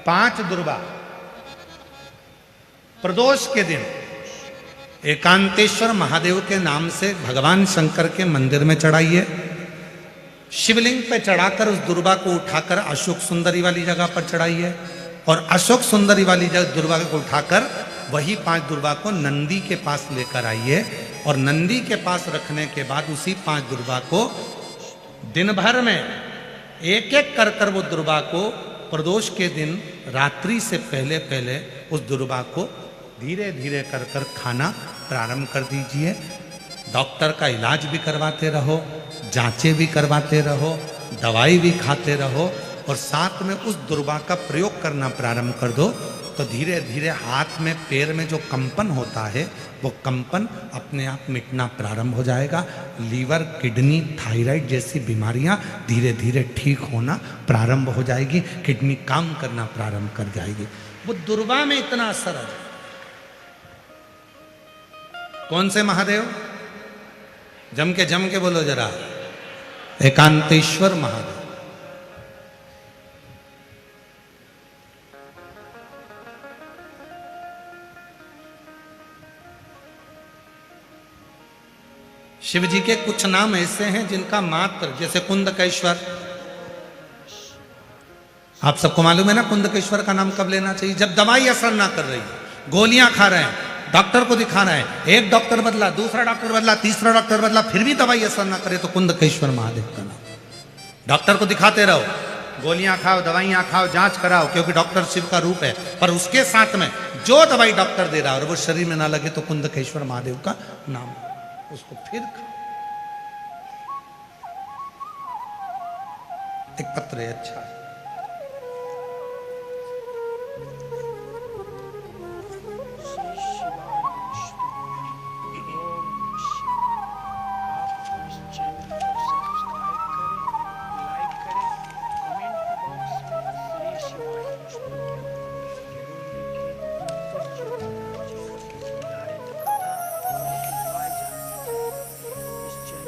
5 दुर्बा प्रदोष के दिन एकांतेश्वर महादेव के नाम से भगवान शंकर के मंदिर में चढ़ाइए। शिवलिंग पे चढ़ाकर उस दुर्बा को उठाकर अशोक सुंदरी वाली जगह पर चढ़ाइए, और अशोक सुंदरी वाली जगह दुर्बा को उठाकर वही 5 दुर्बा को नंदी के पास लेकर आइए, और नंदी के पास रखने के बाद उसी 5 दुर्बा को दिन भर में एक एक कर कर वो दुर्बा को प्रदोष के दिन रात्रि से पहले पहले उस दुर्बा को धीरे धीरे कर कर खाना प्रारंभ कर दीजिए। डॉक्टर का इलाज भी करवाते रहो, जांचें भी करवाते रहो, दवाई भी खाते रहो, और साथ में उस दुर्बा का प्रयोग करना प्रारंभ कर दो, तो धीरे धीरे हाथ में, पैर में जो कंपन होता है, वो कंपन अपने आप मिटना प्रारंभ हो जाएगा। लीवर, किडनी, थायराइड जैसी बीमारियां धीरे धीरे ठीक होना प्रारंभ हो जाएगी, किडनी काम करना प्रारंभ कर जाएगी। वो दुर्बा में इतना असर है। कौन से महादेव? जम के बोलो जरा, एकांतेश्वर महादेव। शिव जी के कुछ नाम ऐसे हैं जिनका मात्र, जैसे कुंदकेश्वर, आप सबको मालूम है ना कुंदकेश्वर का नाम कब लेना चाहिए? जब दवाई असर ना कर रही है, गोलियां खा रहे हैं, डॉक्टर को दिखाना है, एक डॉक्टर बदला, दूसरा डॉक्टर बदला, तीसरा डॉक्टर बदला, फिर भी दवाई असर ना करे, तो कुंदकेश्वर महादेव का नाम। डॉक्टर को दिखाते रहो, गोलियां खाओ, दवाइयां खाओ, जांच कराओ, क्योंकि डॉक्टर शिव का रूप है, पर उसके साथ में जो दवाई डॉक्टर दे रहा है और वो शरीर में ना लगे, तो कुंदकेश्वर महादेव का नाम, उसको फिर खाओ। एक पत्र है, अच्छा है।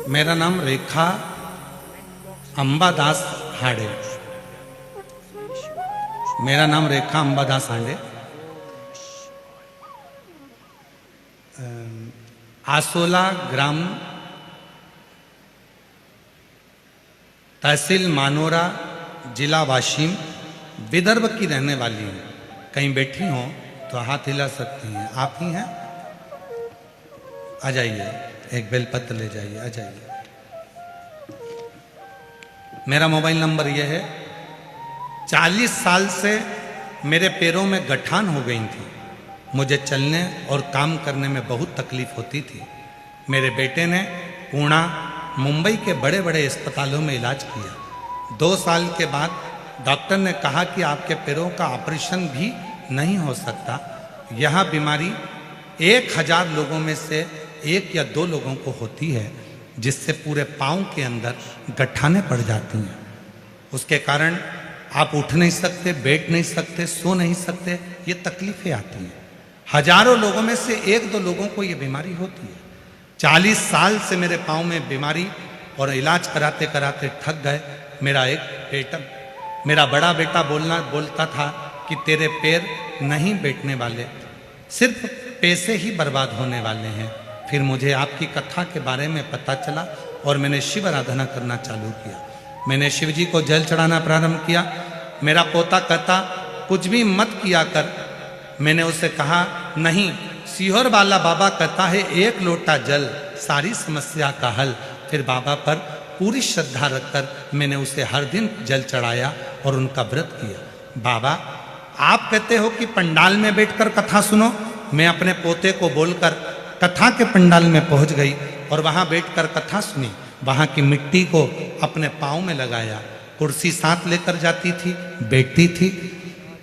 मेरा नाम रेखा अंबादास हांडे। मेरा नाम रेखा अंबादास हांडे। आसोला ग्राम, तहसील मानोरा, जिला वाशिम, विदर्भ की रहने वाली हूँ। कहीं बैठी हो तो हाथ हिला सकती हैं। आप ही हैं? आ जाइए, एक बेलपत्र ले जाइए, आ जाइए। मेरा मोबाइल नंबर यह है। 40 साल से मेरे पैरों में गठान हो गई थी, मुझे चलने और काम करने में बहुत तकलीफ होती थी। मेरे बेटे ने पुणे, मुंबई के बड़े बड़े अस्पतालों में इलाज किया। 2 साल के बाद डॉक्टर ने कहा कि आपके पैरों का ऑपरेशन भी नहीं हो सकता। यह बीमारी 1000 लोगों में से 1 या 2 लोगों को होती है, जिससे पूरे पाँव के अंदर गठाने पड़ जाती हैं। उसके कारण आप उठ नहीं सकते, बैठ नहीं सकते, सो नहीं सकते, ये तकलीफें आती हैं। हजारों लोगों में से 1-2 लोगों को ये बीमारी होती है। 40 साल से मेरे पाँव में बीमारी, और इलाज कराते कराते थक गए। मेरा बड़ा बेटा बोलता था कि तेरे पैर नहीं बैठने वाले, सिर्फ पैसे ही बर्बाद होने वाले हैं। फिर मुझे आपकी कथा के बारे में पता चला और मैंने शिव आराधना करना चालू किया। मैंने शिव जी को जल चढ़ाना प्रारंभ किया। मेरा पोता कहता कुछ भी मत किया कर। मैंने उसे कहा नहीं, सीहोर वाला बाबा कहता है एक लोटा जल सारी समस्या का हल। फिर बाबा पर पूरी श्रद्धा रखकर मैंने उसे हर दिन जल चढ़ाया और उनका व्रत किया। बाबा आप कहते हो कि पंडाल में बैठकर कथा सुनो। मैं अपने पोते को बोलकर कथा के पंडाल में पहुंच गई और वहां बैठकर कथा सुनी। वहां की मिट्टी को अपने पाँव में लगाया, कुर्सी साथ लेकर जाती थी, बैठती थी,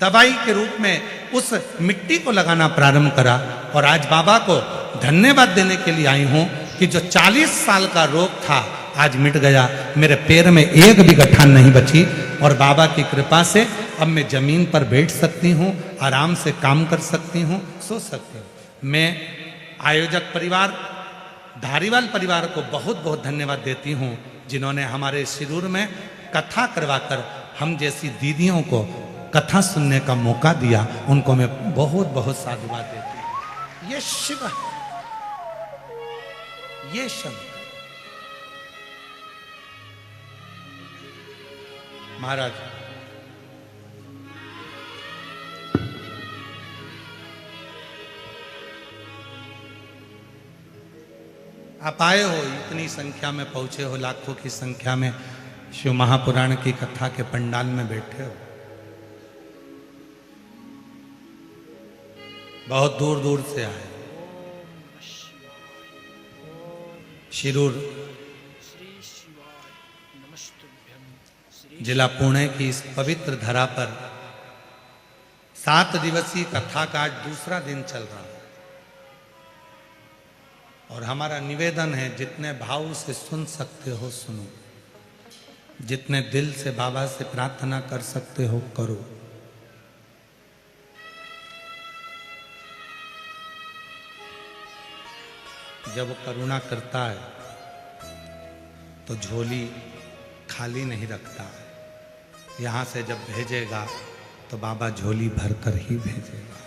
दवाई के रूप में उस मिट्टी को लगाना प्रारंभ करा। और आज बाबा को धन्यवाद देने के लिए आई हूं कि जो 40 साल का रोग था आज मिट गया। मेरे पैर में एक भी गठान नहीं बची और बाबा की कृपा से अब मैं जमीन पर बैठ सकती हूँ, आराम से काम कर सकती हूँ, सो सकती हूँ। मैं आयोजक परिवार धारीवाल परिवार को बहुत बहुत धन्यवाद देती हूँ, जिन्होंने हमारे शिरूर में कथा करवाकर हम जैसी दीदियों को कथा सुनने का मौका दिया। उनको मैं बहुत बहुत साधुवाद देती हूँ। ये शिव है, ये शंकर। महाराज आप आए हो, इतनी संख्या में पहुंचे हो, लाखों की संख्या में शिव महापुराण की कथा के पंडाल में बैठे हो। बहुत दूर दूर से आए। शिरूर जिला पुणे की इस पवित्र धरा पर 7 दिवसीय कथा का आज दूसरा दिन चल रहा है। और हमारा निवेदन है, जितने भाव से सुन सकते हो सुनो, जितने दिल से बाबा से प्रार्थना कर सकते हो करो। जब वो करुणा करता है तो झोली खाली नहीं रखता है। यहाँ से जब भेजेगा तो बाबा झोली भरकर ही भेजेगा।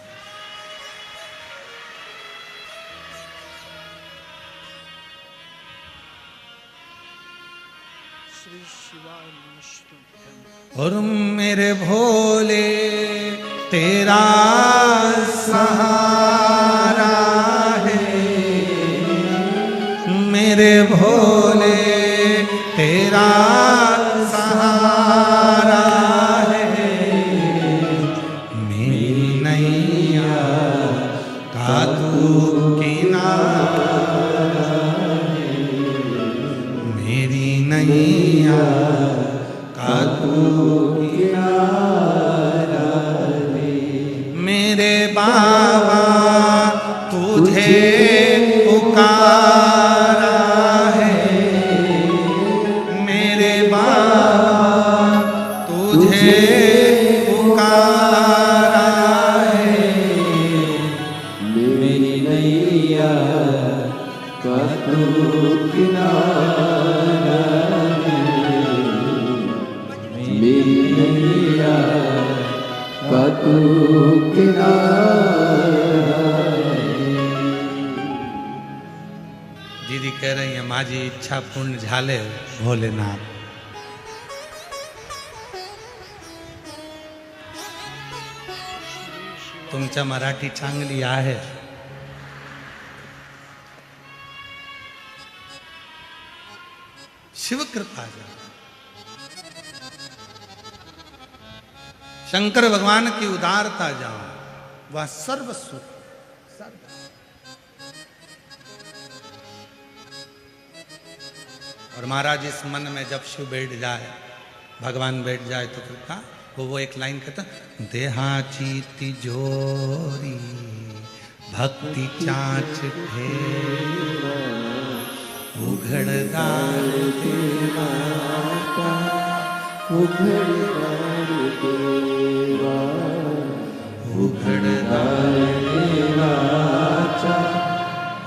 श्री शिवाय नमस्तुभ्यं। और मेरे भोले तेरा सहारा है, मेरे भोले तेरा सहारा है, मेरी नैया का तू किनारा है, मेरी नैया का तू किनारा है। मेरे बाबा तुझे पुकारा है, मेरे बाबा तुझे पुकारा है, मेरी नैया का तू किनारा है, मेरी नैया का तू किनारा है। दीदी कह रही है माझी इच्छा पूर्ण झाले भोलेनाथ। तुमच्या मराठी चांगली आहे। शिव कृपा जा। शंकर भगवान की उदारता जाओ, वह सर्व सुख सर्व। और महाराज इस मन में जब शिव बैठ जाए, भगवान बैठ जाए तो कृपा वो एक लाइन कहता, देहाची तिजोरी भक्ति चाच ठेवा, उघडदार देवा उघडदार देवा, उघडदार देवाचा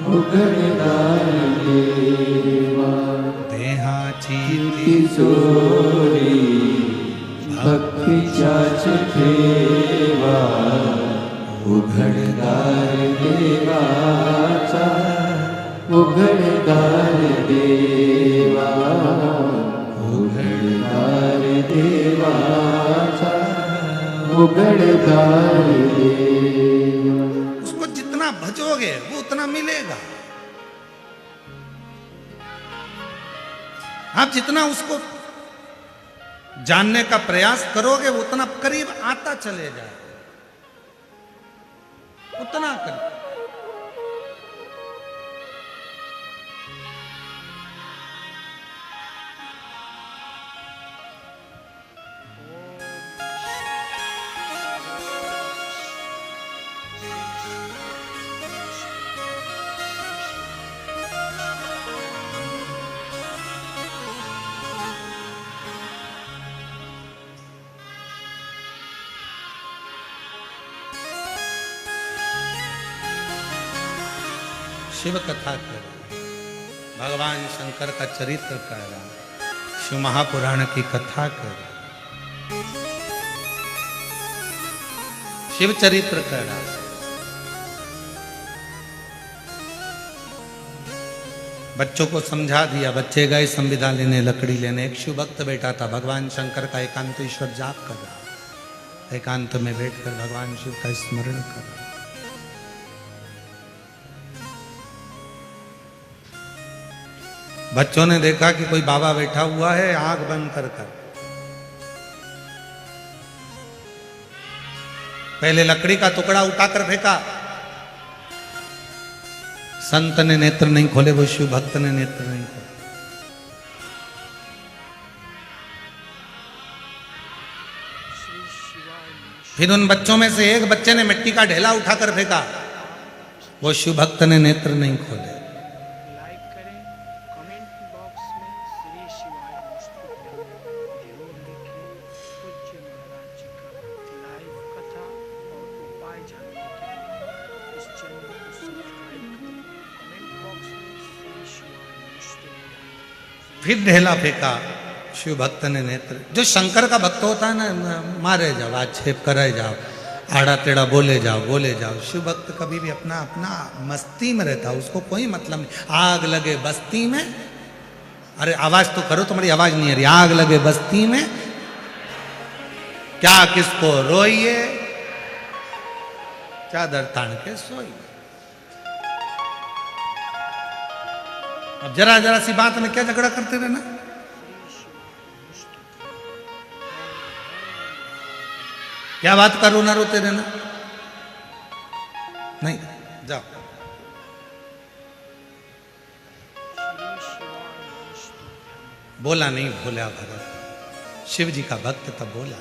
उघडदार देवा, देहाची तिजोरी भक्तीच्याच ठेवा, उघडदार देवाचा उघडदार देवा, उघडदार देवाचा उगड़दारी देवा। उसको जितना भजोगे वो उतना मिलेगा। आप जितना उसको जानने का प्रयास करोगे वो उतना करीब आता चले जाए, उतना करीब। शिव कथा कर रहा, भगवान शंकर का चरित्र कर रहा, शिव महापुराण की कथा कर रहा, शिव चरित्र कर रहा। बच्चों को समझा दिया, बच्चे गए संविदा लेने, लकड़ी लेने। एक शिव भक्त बैठा था, भगवान शंकर का एकांतेश्वर जाप कर रहा, एकांत में बैठकर भगवान शिव का स्मरण कर रहा। बच्चों ने देखा कि कोई बाबा बैठा हुआ है, आंख बंद कर कर पहले लकड़ी का टुकड़ा उठाकर फेंका। संत ने नेत्र नहीं खोले, वो शिव भक्त ने नेत्र नहीं खोले। फिर उन बच्चों में से एक बच्चे ने मिट्टी का ढेला उठाकर फेंका, वो शिव भक्त ने नेत्र नहीं खोले। लाइक करें, कमेंट बॉक्स में श्री शिवाय नमस्तुभ्यं जरूर लिखें। पूज्य महाराज जी का लाइव कथा और उपाय जानने के लिए इस चैनल को सब्सक्राइब करें। कमेंट बॉक्स में श्री शिवाय नमस्तुभ्यं। फिर ढेला फेंका, शिव भक्त ने नेत्र। जो शंकर का भक्त होता है ना, मारे जाओ, आक्षेप करे जाओ, आड़ा टेढ़ा बोले जाओ। शिव भक्त कभी भी अपना अपना मस्ती में रहता, उसको कोई मतलब नहीं। आग लगे बस्ती में, अरे आवाज तो करो, तुम्हारी आवाज नहीं आ रही। आग लगे बस्ती में क्या किसको रोइए, चादर तान के सोइए। अब जरा जरा सी बात में क्या झगड़ा करते रहना। क्या बात करो ना, रोते रहना नहीं, जाओ। बोला नहीं, भोला भरत शिव जी का भक्त तब बोला।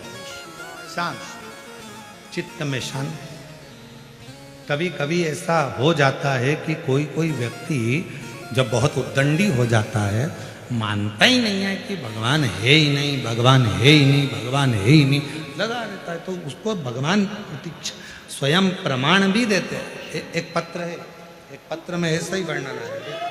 शांत, चित्त में शांत। कभी कभी ऐसा हो जाता है कि कोई कोई व्यक्ति जब बहुत उद्दंडी हो जाता है, मानता ही नहीं है कि भगवान है ही नहीं, भगवान है ही नहीं, भगवान है ही नहीं, लगा रहता है। तो उसको भगवान स्वयं प्रमाण भी देते हैं। एक पत्र है, एक पत्र में ऐसा ही वर्णन है।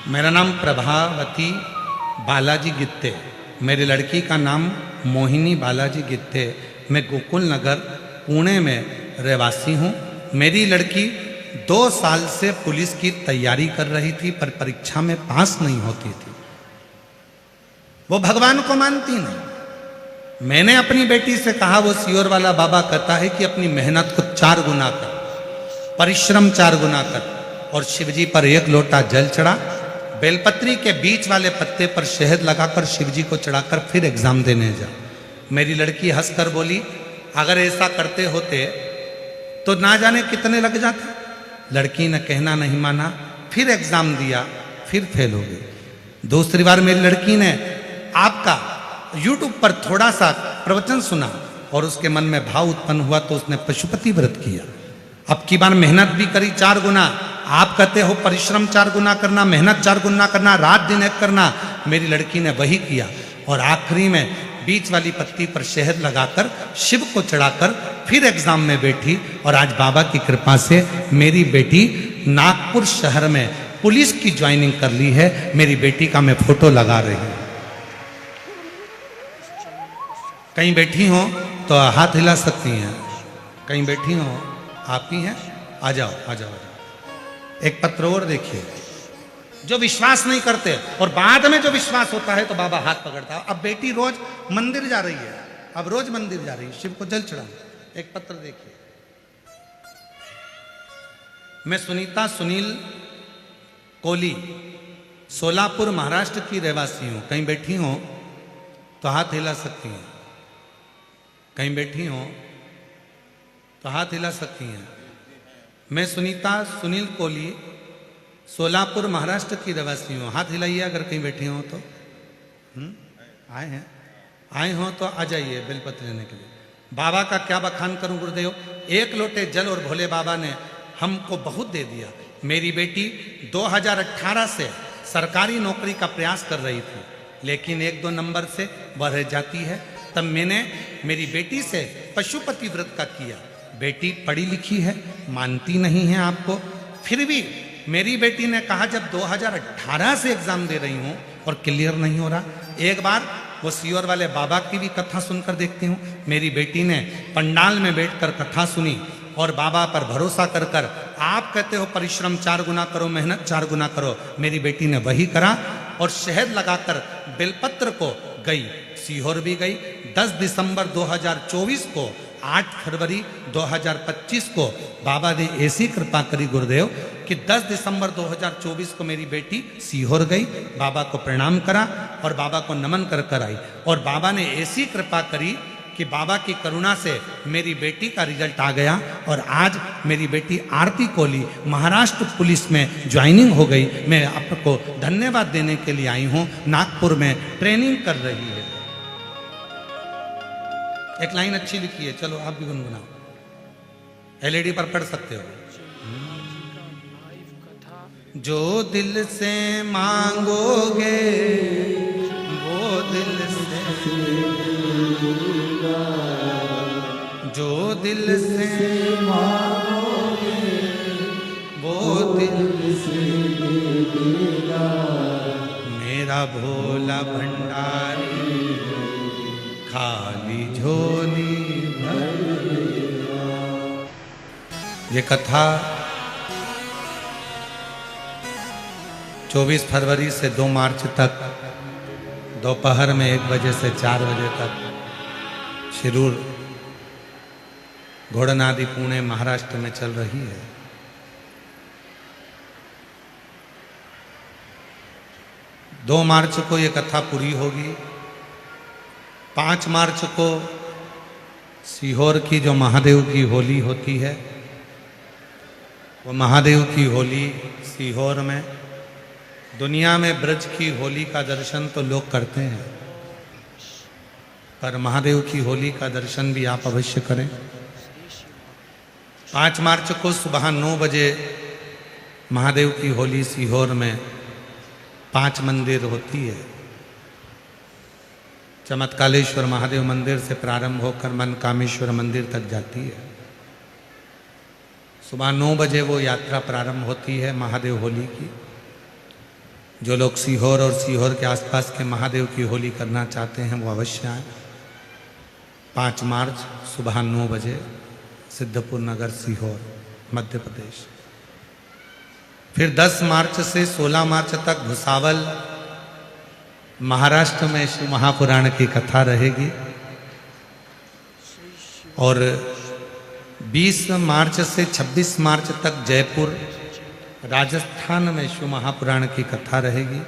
मेरा नाम प्रभावती बालाजी गित्ते, मेरी लड़की का नाम मोहिनी बालाजी गित्ते। मैं गोकुल नगर पुणे में रहवासी हूँ। मेरी लड़की 2 साल से पुलिस की तैयारी कर रही थी, पर परीक्षा में पास नहीं होती थी। वो भगवान को मानती नहीं। मैंने अपनी बेटी से कहा, वो सियोर वाला बाबा कहता है कि अपनी मेहनत को 4 गुना कर, परिश्रम 4 गुना कर। और शिवजी पर 1 लोटा जल चढ़ा, बेलपत्री के बीच वाले पत्ते पर शहद लगाकर शिवजी को चढ़ाकर फिर एग्जाम देने जा। मेरी लड़की हंसकर बोली, अगर ऐसा करते होते तो ना जाने कितने लग जाते। लड़की ने कहना नहीं माना, फिर एग्जाम दिया, फिर फेल हो गई। दूसरी बार मेरी लड़की ने आपका YouTube पर थोड़ा सा प्रवचन सुना और उसके मन में भाव उत्पन्न हुआ, तो उसने पशुपति व्रत किया। अब की बार मेहनत भी करी 4 गुना। आप कहते हो परिश्रम 4 गुना करना, मेहनत 4 गुना करना, रात दिन एक करना। मेरी लड़की ने वही किया और आखिरी में बीच वाली पत्ती पर शहद लगाकर शिव को चढ़ाकर फिर एग्जाम में बैठी। और आज बाबा की कृपा से मेरी बेटी नागपुर शहर में पुलिस की ज्वाइनिंग कर ली है। मेरी बेटी का मैं फोटो लगा रही हूँ। कहीं बैठी हो तो हाथ हिला सकती हैं। कहीं बैठी हो आप ही हैं, आ जाओ आ जाओ आ जाओ। एक पत्र और देखिए, जो विश्वास नहीं करते और बाद में जो विश्वास होता है तो बाबा हाथ पकड़ता है। अब बेटी रोज मंदिर जा रही है, अब रोज मंदिर जा रही है, शिव को जल चढ़ा। एक पत्र देखिए, मैं सुनीता सुनील कोली, सोलापुर महाराष्ट्र की रहवासी हूं। कहीं बैठी हो तो हाथ हिला सकती हैं। कहीं बैठी हो तो हाथ हिला सकती हैं। मैं सुनीता सुनील कोली, सोलापुर महाराष्ट्र की रहवासी हूँ। हाथ हिलाइए अगर कहीं बैठी हो तो। आए हैं, आए हो तो आ जाइए बेलपत्र लेने के लिए। बाबा का क्या बखान करूं गुरुदेव, एक लोटे जल और भोले बाबा ने हमको बहुत दे दिया। मेरी बेटी 2018 से सरकारी नौकरी का प्रयास कर रही थी, लेकिन 1-2 नंबर से बढ़ जाती है। तब मैंने मेरी बेटी से पशुपति व्रत का किया। बेटी पढ़ी लिखी है, मानती नहीं है आपको। फिर भी मेरी बेटी ने कहा जब 2018 से एग्जाम दे रही हूं और क्लियर नहीं हो रहा, एक बार वो सीहोर वाले बाबा की भी कथा सुनकर देखती हूँ। मेरी बेटी ने पंडाल में बैठकर कथा सुनी और बाबा पर भरोसा कर कर, आप कहते हो परिश्रम 4 गुना करो, मेहनत 4 गुना करो, मेरी बेटी ने वही करा और शहद लगाकर बेलपत्र को गई, सीहोर भी गई। 10 दिसंबर 2024 को, 8 फरवरी 2025 को बाबा ने ऐसी कृपा करी गुरुदेव कि 10 दिसंबर 2024 को मेरी बेटी सीहोर गई, बाबा को प्रणाम करा और बाबा को नमन कर कर आई। और बाबा ने ऐसी कृपा करी कि बाबा की करुणा से मेरी बेटी का रिजल्ट आ गया और आज मेरी बेटी आरती कोली महाराष्ट्र पुलिस में ज्वाइनिंग हो गई। मैं आपको धन्यवाद देने के लिए आई हूँ। नागपुर में ट्रेनिंग कर रही है। एक लाइन अच्छी लिखी है, चलो आप भी गुनगुनाओ। एलईडी पर पढ़ सकते हो। जो दिल से मांगोगे वो दिल से, जो दिल से मांगोगे वो दिल से देगा। मेरा भोला भंडारी खाली झोली भर देगा। ये कथा 24 फरवरी से 2 मार्च तक दोपहर में 1 बजे से 4 बजे तक शिरूर घोड़नादी पुणे महाराष्ट्र में चल रही है। दो मार्च को ये कथा पूरी होगी। 5 मार्च को सीहोर की जो महादेव की होली होती है, वो महादेव की होली सीहोर में, दुनिया में ब्रज की होली का दर्शन तो लोग करते हैं, पर महादेव की होली का दर्शन भी आप अवश्य करें। 5 मार्च को सुबह 9 बजे महादेव की होली सीहोर में 5 मंदिर होती है। चमत्कालेश्वर महादेव मंदिर से प्रारंभ होकर मनकामेश्वर मंदिर तक जाती है। सुबह 9 बजे वो यात्रा प्रारंभ होती है महादेव होली की। जो लोग सीहोर और सीहोर के आसपास के महादेव की होली करना चाहते हैं वो अवश्य आए। 5 मार्च सुबह 9 बजे सिद्धपुर नगर सीहोर मध्य प्रदेश। फिर 10 मार्च से 16 मार्च तक भुसावल महाराष्ट्र में शिव महापुराण की कथा रहेगी। और 20 मार्च से 26 मार्च तक जयपुर राजस्थान में शिव महापुराण की कथा रहेगी।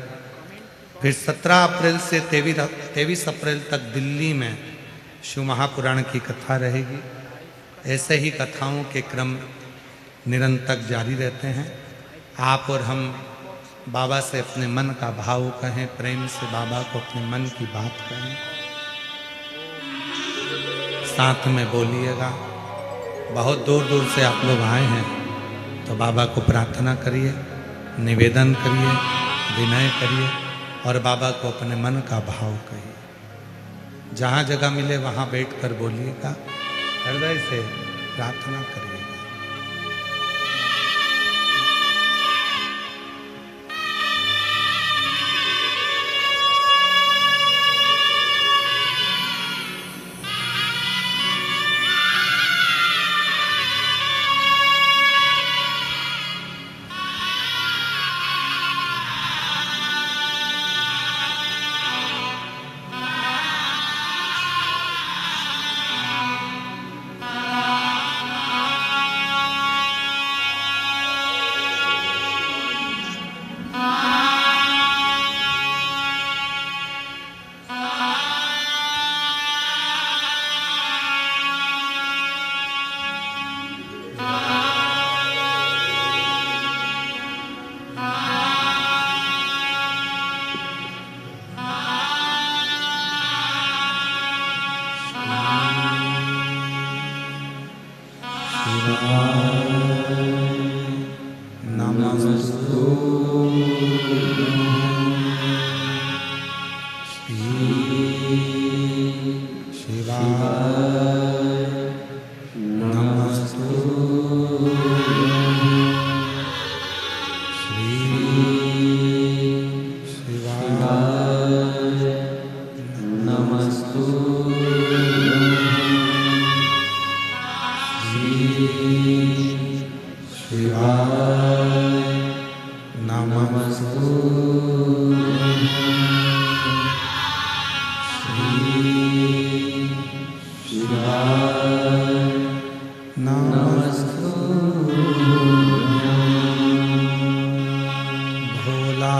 फिर 17 अप्रैल से 23 अप्रैल तक दिल्ली में शिव महापुराण की कथा रहेगी। ऐसे ही कथाओं के क्रम निरंतर जारी रहते हैं। आप और हम बाबा से अपने मन का भाव कहें, प्रेम से बाबा को अपने मन की बात कहें, साथ में बोलिएगा। बहुत दूर दूर से आप लोग आए हैं तो बाबा को प्रार्थना करिए, निवेदन करिए, विनय करिए और बाबा को अपने मन का भाव कहिए। जहाँ जगह मिले वहाँ बैठकर बोलिएगा, हृदय से प्रार्थना करिएगा। नमस्तु शिवाय नमस्तु श्री शिवाय नमस्तु शिवाय नमस्तु नमस्तु भोला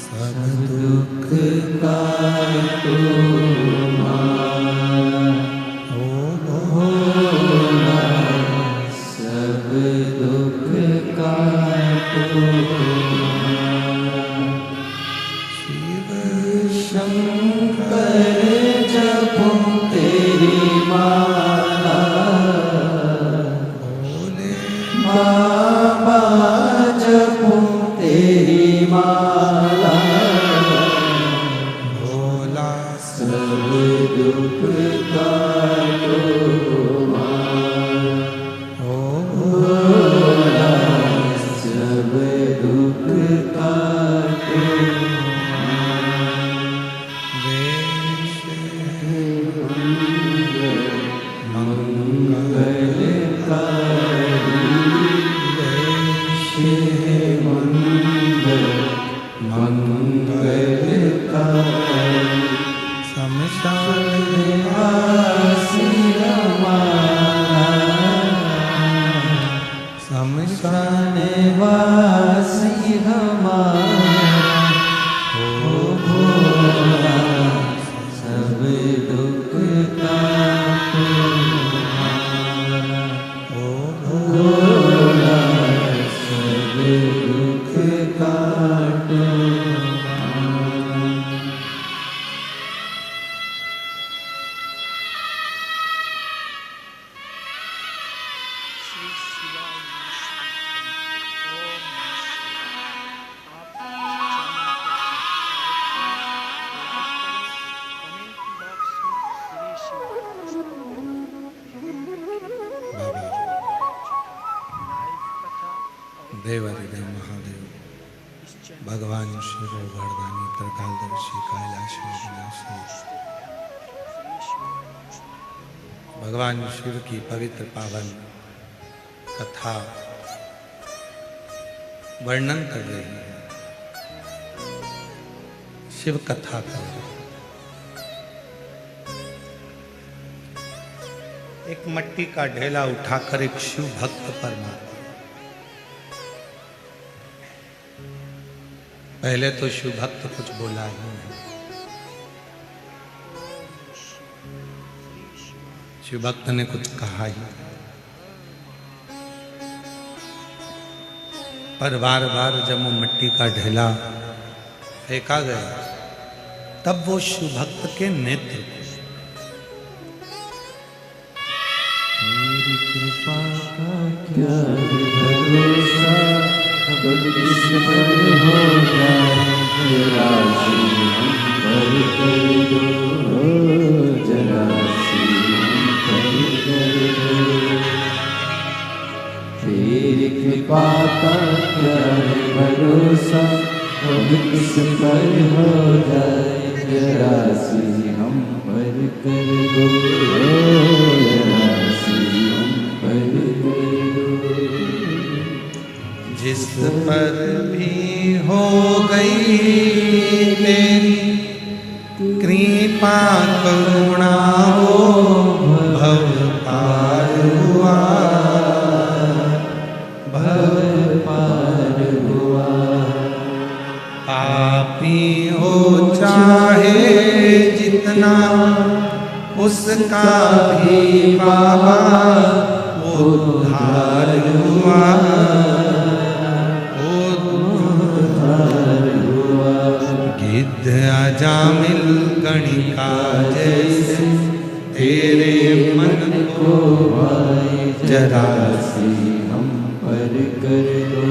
सब दुख काटो ओ भोला सब दुख काटो शिव शंकर जपो तेरी माला भोले बाबा जपो तेरी माला भोला सब दुख काटो ओ भोला सब दुख काटो वासी हमारा ओ भोला सब दुख काटो ओ भोला सब दुख काटो श्री शिवाय देवादिदेव महादेव भगवान शिव वरदानी त्रिकालदर्शी कैलाशी विनाशी भगवान शिव की पवित्र पावन कथा वर्णन कर रही है, शिव कथा कर रही है। एक मट्टी का ढेला उठाकर एक शिव भक्त पर मारा। पहले तो शिव भक्त कुछ बोला ही नहीं। शिव भक्त ने कुछ कहा ही नहीं। पर बार बार जब वो मिट्टी का ढेला फेंका गया तब वो शिव भक्त के नेत्र को कृपा का क्या भरोसा अब किस पर हो जाए राशि हम पर कर दो जरा सी हम पर दो तेरी कृपा का क्या भरोसा अब किस पर हो जाए जरा सी हम पर कर दो जरा सी हम पर कर दो जिस पर भी हो गई तेरी कृपा करुणा हो भव पार हुआ भव पार हुआ पापी हो चाहे जितना उसका भी बाबा उद्धार हुआ गिद्ध अजामिल गणिका जैसे तेरे मन को जरा सी कर दो,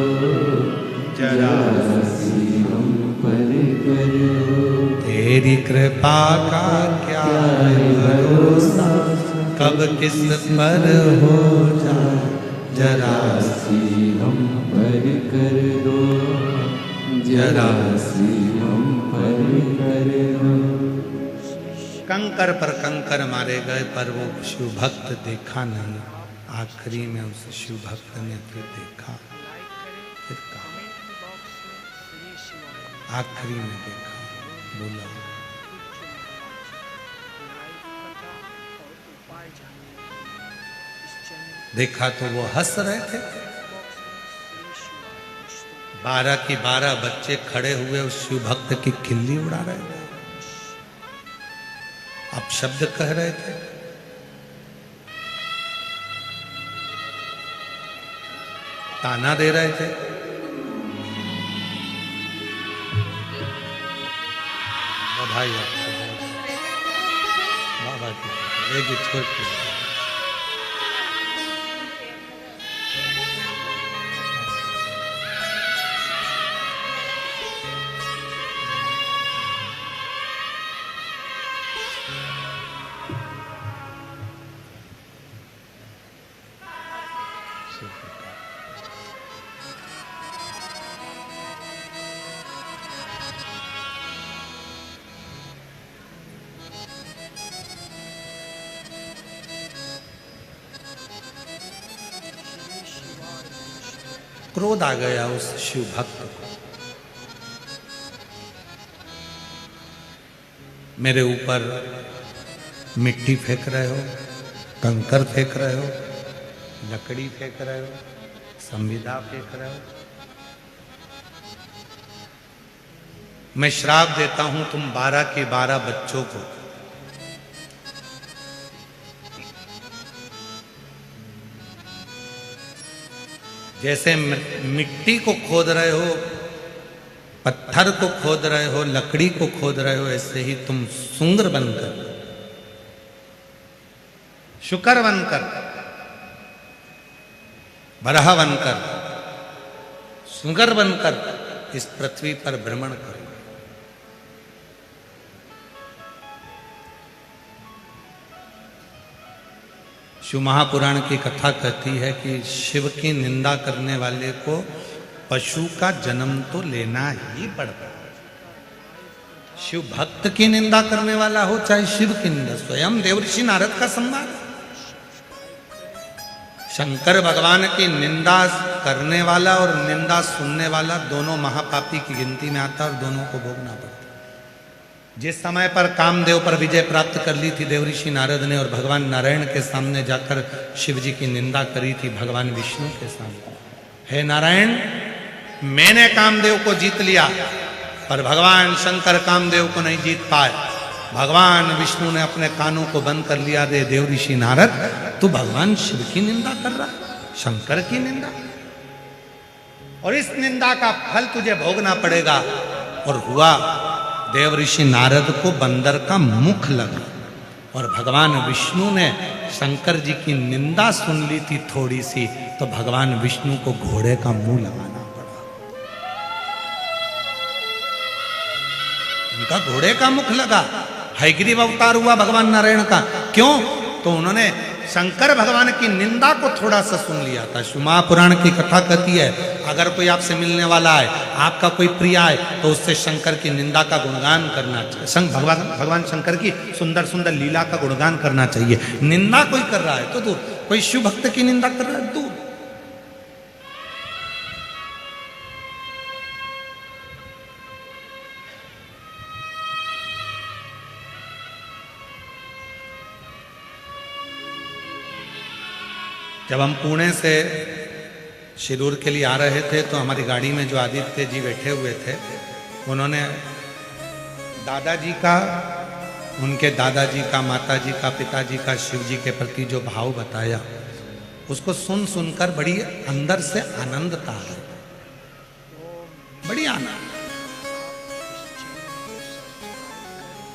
जरासी हम पर कर दो। तेरी कृपा का क्या है भरोसा, कब किस पर हो जाए, जरासी हम पर कर दो, जरासी हम पर कर दो। कंकर पर कंकर मारे गए पर वो शिव भक्त देखा नहीं। आखिरी में उस शिव भक्त ने फिर देखा, फिर कहा, आखिरी में देखा, बोला देखा तो वो हंस रहे थे। 12 की 12 बच्चे खड़े हुए उस शिव भक्त की खिल्ली उड़ा रहे थे, अब शब्द कह रहे थे। ताना दे रहे थे। बधाई आपको, बाबा की एक छोटी क्रोध आ गया उस शिव भक्त को। मेरे ऊपर मिट्टी फेंक रहे हो, कंकर फेंक रहे हो, लकड़ी फेंक रहे हो, संविदा फेंक रहे हो। मैं श्राप देता हूं तुम 12 के 12 बच्चों को। जैसे मिट्टी को खोद रहे हो, पत्थर को खोद रहे हो, लकड़ी को खोद रहे हो, ऐसे ही तुम सुंगर बनकर, शुकर बनकर, बरहा बनकर, सुंगर बनकर इस पृथ्वी पर भ्रमण करो। शिव महापुराण की कथा कहती है कि शिव की निंदा करने वाले को पशु का जन्म तो लेना ही पड़ता है। शिव भक्त की निंदा करने वाला हो चाहे शिव की निंदा, स्वयं देवर्षि नारद का संवाद। शंकर भगवान की निंदा करने वाला और निंदा सुनने वाला दोनों महापापी की गिनती में आता है और दोनों को भोगना पड़ता है। जिस समय पर कामदेव पर विजय प्राप्त कर ली थी देवऋषि नारद ने और भगवान नारायण के सामने जाकर शिव जी की निंदा करी थी भगवान विष्णु के सामने, हे नारायण मैंने कामदेव को जीत लिया, पर भगवान शंकर कामदेव को नहीं जीत पाए। भगवान विष्णु ने अपने कानों को बंद कर लिया, दे देवऋषि नारद तू भगवान शिव की निंदा कर रहा, शंकर की निंदा, और इस निंदा का फल तुझे भोगना पड़ेगा। और हुआ, देवऋषि नारद को बंदर का मुख लगा और भगवान विष्णु ने शंकर जी की निंदा सुन ली थी थोड़ी सी, तो भगवान विष्णु को घोड़े का मुंह लगाना पड़ा। उनका घोड़े का मुख लगा। हयग्रीव अवतार हुआ भगवान नारायण का, क्यों? तो उन्होंने शंकर भगवान की निंदा को थोड़ा सा सुन लिया था। शिव महापुराण की कथा कहती है अगर कोई आपसे मिलने वाला है, आपका कोई प्रिय है, तो उससे शंकर की निंदा का गुणगान करना चाहिए। भगवान शंकर की सुंदर सुंदर लीला का गुणगान करना चाहिए। निंदा कोई कर रहा है तो दूर, कोई शिव भक्त की निंदा कर रहा है दूर। जब हम पुणे से शिरूर के लिए आ रहे थे तो हमारी गाड़ी में जो आदित्य जी बैठे हुए थे, उन्होंने दादाजी का, उनके दादाजी का, माताजी का, पिताजी का शिव जी के प्रति जो भाव बताया, उसको सुन सुनकर बड़ी अंदर से आनंदता है, बड़ी आनंद।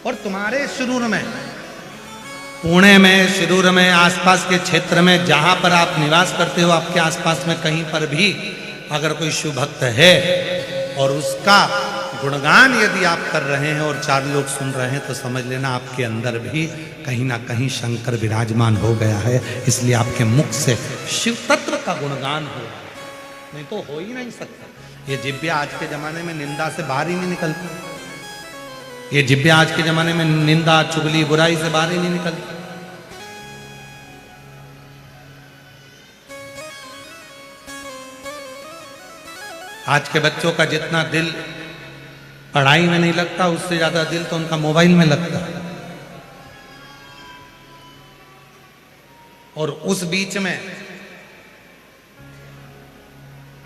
और तुम्हारे शिरूर में, पुणे में, शिरूर में, आसपास के क्षेत्र में जहां पर आप निवास करते हो, आपके आसपास में कहीं पर भी अगर कोई शिव भक्त है और उसका गुणगान यदि आप कर रहे हैं और 4 लोग सुन रहे हैं तो समझ लेना आपके अंदर भी कहीं ना कहीं शंकर विराजमान हो गया है। इसलिए आपके मुख से शिव तत्व का गुणगान हो, नहीं तो हो ही नहीं सकता। ये जिब्या आज के जमाने में निंदा से बाहर ही नहीं निकलती। ये जिब्या आज के जमाने में निंदा, चुगली, बुराई से बाहर ही नहीं निकलती। आज के बच्चों का जितना दिल पढ़ाई में नहीं लगता, उससे ज्यादा दिल तो उनका मोबाइल में लगता है। और उस बीच में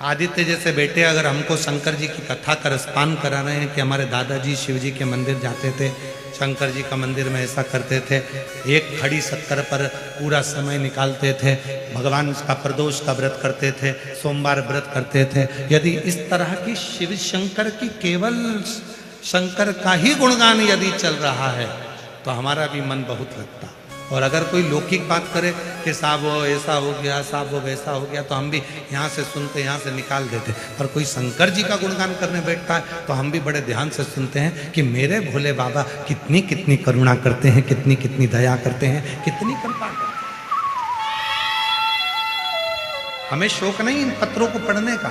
आदित्य जैसे बेटे अगर हमको शंकर जी की कथा का रसपान करा रहे हैं कि हमारे दादाजी शिव जी के मंदिर जाते थे, शंकर जी का मंदिर में ऐसा करते थे, एक खड़ी शक्कर पर पूरा समय निकालते थे, भगवान का प्रदोष का व्रत करते थे, सोमवार व्रत करते थे। यदि इस तरह की शिव शंकर की केवल शंकर का ही गुणगान यदि चल रहा है तो हमारा भी मन बहुत लगता। और अगर कोई लौकिक बात करे कि साहब वो ऐसा हो गया, साहब वो वैसा हो गया, तो हम भी यहाँ से सुनते, यहाँ से निकाल देते। पर कोई शंकर जी का गुणगान करने बैठता है तो हम भी बड़े ध्यान से सुनते हैं कि मेरे भोले बाबा कितनी कितनी करुणा करते हैं, कितनी कितनी दया करते हैं, कितनी कृपा करते हैं। हमें शौक नहीं इन पत्रों को पढ़ने का,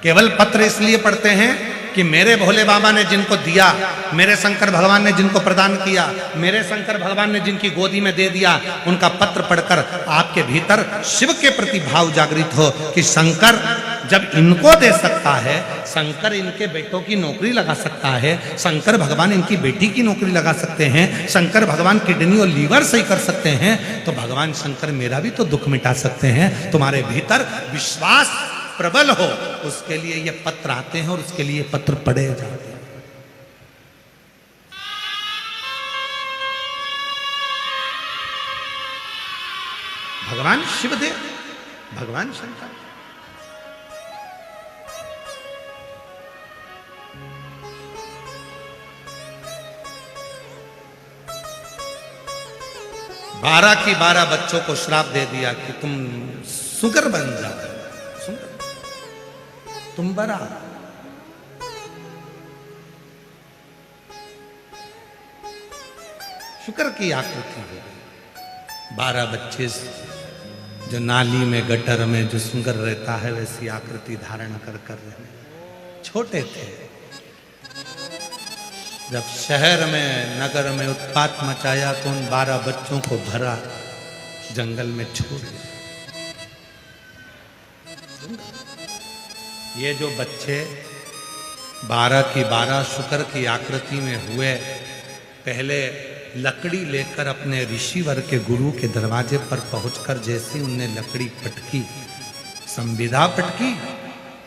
केवल पत्र इसलिए पढ़ते हैं कि मेरे भोले बाबा ने जिनको दिया, मेरे शंकर भगवान ने जिनको प्रदान किया, मेरे शंकर भगवान ने जिनकी गोदी में दे दिया, उनका पत्र पढ़कर आपके भीतर शिव के प्रति भाव जागृत हो कि शंकर जब इनको दे सकता है, शंकर इनके बेटों की नौकरी लगा सकता है, शंकर भगवान इनकी बेटी की नौकरी लगा सकते हैं, शंकर भगवान किडनी और लीवर सही कर सकते हैं, तो भगवान शंकर मेरा भी तो दुख मिटा सकते हैं। तुम्हारे भीतर विश्वास प्रबल हो, उसके लिए ये पत्र आते हैं और उसके लिए पत्र पढ़े जाते हैं। भगवान शिवदेव, भगवान शंकर, बारह की 12 बच्चों को श्राप दे दिया कि तुम सुगर बन जाओ, तुम बड़ा। शुक्र की आकृति हो गई। 12 बच्चे जो नाली में, गटर में जो सुगर रहता है वैसी आकृति धारण कर रहे, छोटे थे। जब शहर में, नगर में उत्पात मचाया तो उन 12 बच्चों को भरा जंगल में छोड़ दिया। ये जो बच्चे 12 की 12 शुक्र की आकृति में हुए, पहले लकड़ी लेकर अपने ऋषिवर के गुरु के दरवाजे पर पहुंचकर जैसे उनने लकड़ी पटकी, संविदा पटकी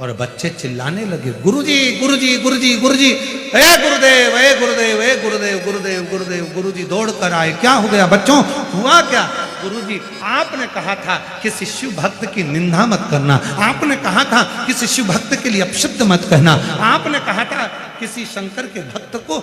और बच्चे चिल्लाने लगे, गुरुजी गुरुजी गुरुजी गुरुजी, ए गुरुदेव, ए गुरुदेव, ए गुरुदेव, गुरुदेव गुरुदेव। गुरुजी दौड़ कर आए, क्या हो गया बच्चों, हुआ क्या? गुरुजी आपने कहा था किसी शिव भक्त की निंदा मत करना, आपने कहा था किसी शिव भक्त के लिए अपशब्द मत कहना, आपने कहा था किसी शंकर के भक्त को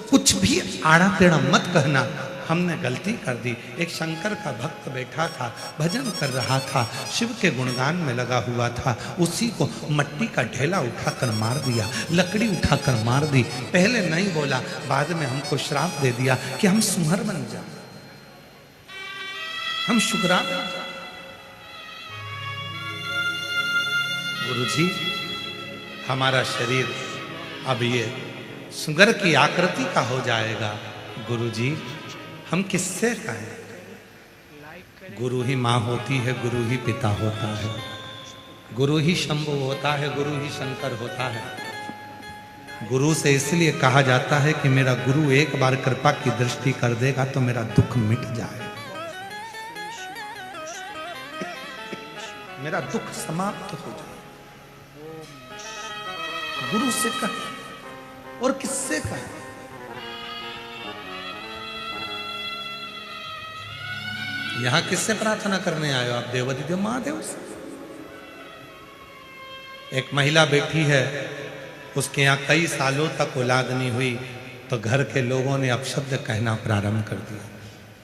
कुछ भी आड़ा टेढ़ा मत कहना। हमने गलती कर दी। एक शंकर का भक्त बैठा था, भजन कर रहा था, शिव के गुणगान में लगा हुआ था, उसी को मट्टी का ढेला उठाकर मार दिया, लकड़ी उठाकर मार दी। पहले नहीं बोला, बाद में हमको श्राप दे दिया कि हम सुहर बन जाए, हम शुक्रा। गुरुजी हमारा शरीर अब ये सुगर की आकृति का हो जाएगा। गुरुजी हम किससे कहें? गुरु ही माँ होती है, गुरु ही पिता होता है, गुरु ही शंभु होता है, गुरु ही शंकर होता है। गुरु से इसलिए कहा जाता है कि मेरा गुरु एक बार कृपा की दृष्टि कर देगा तो मेरा दुख मिट जाए, मेरा दुख समाप्त हो जाए। गुरु से कहे और किससे कहे? यहां किससे प्रार्थना करने आए हो आप? देवाधिदेव महादेव से। एक महिला बैठी है, उसके यहाँ कई सालों तक औलाद नहीं हुई, तो घर के लोगों ने अपशब्द कहना प्रारंभ कर दिया,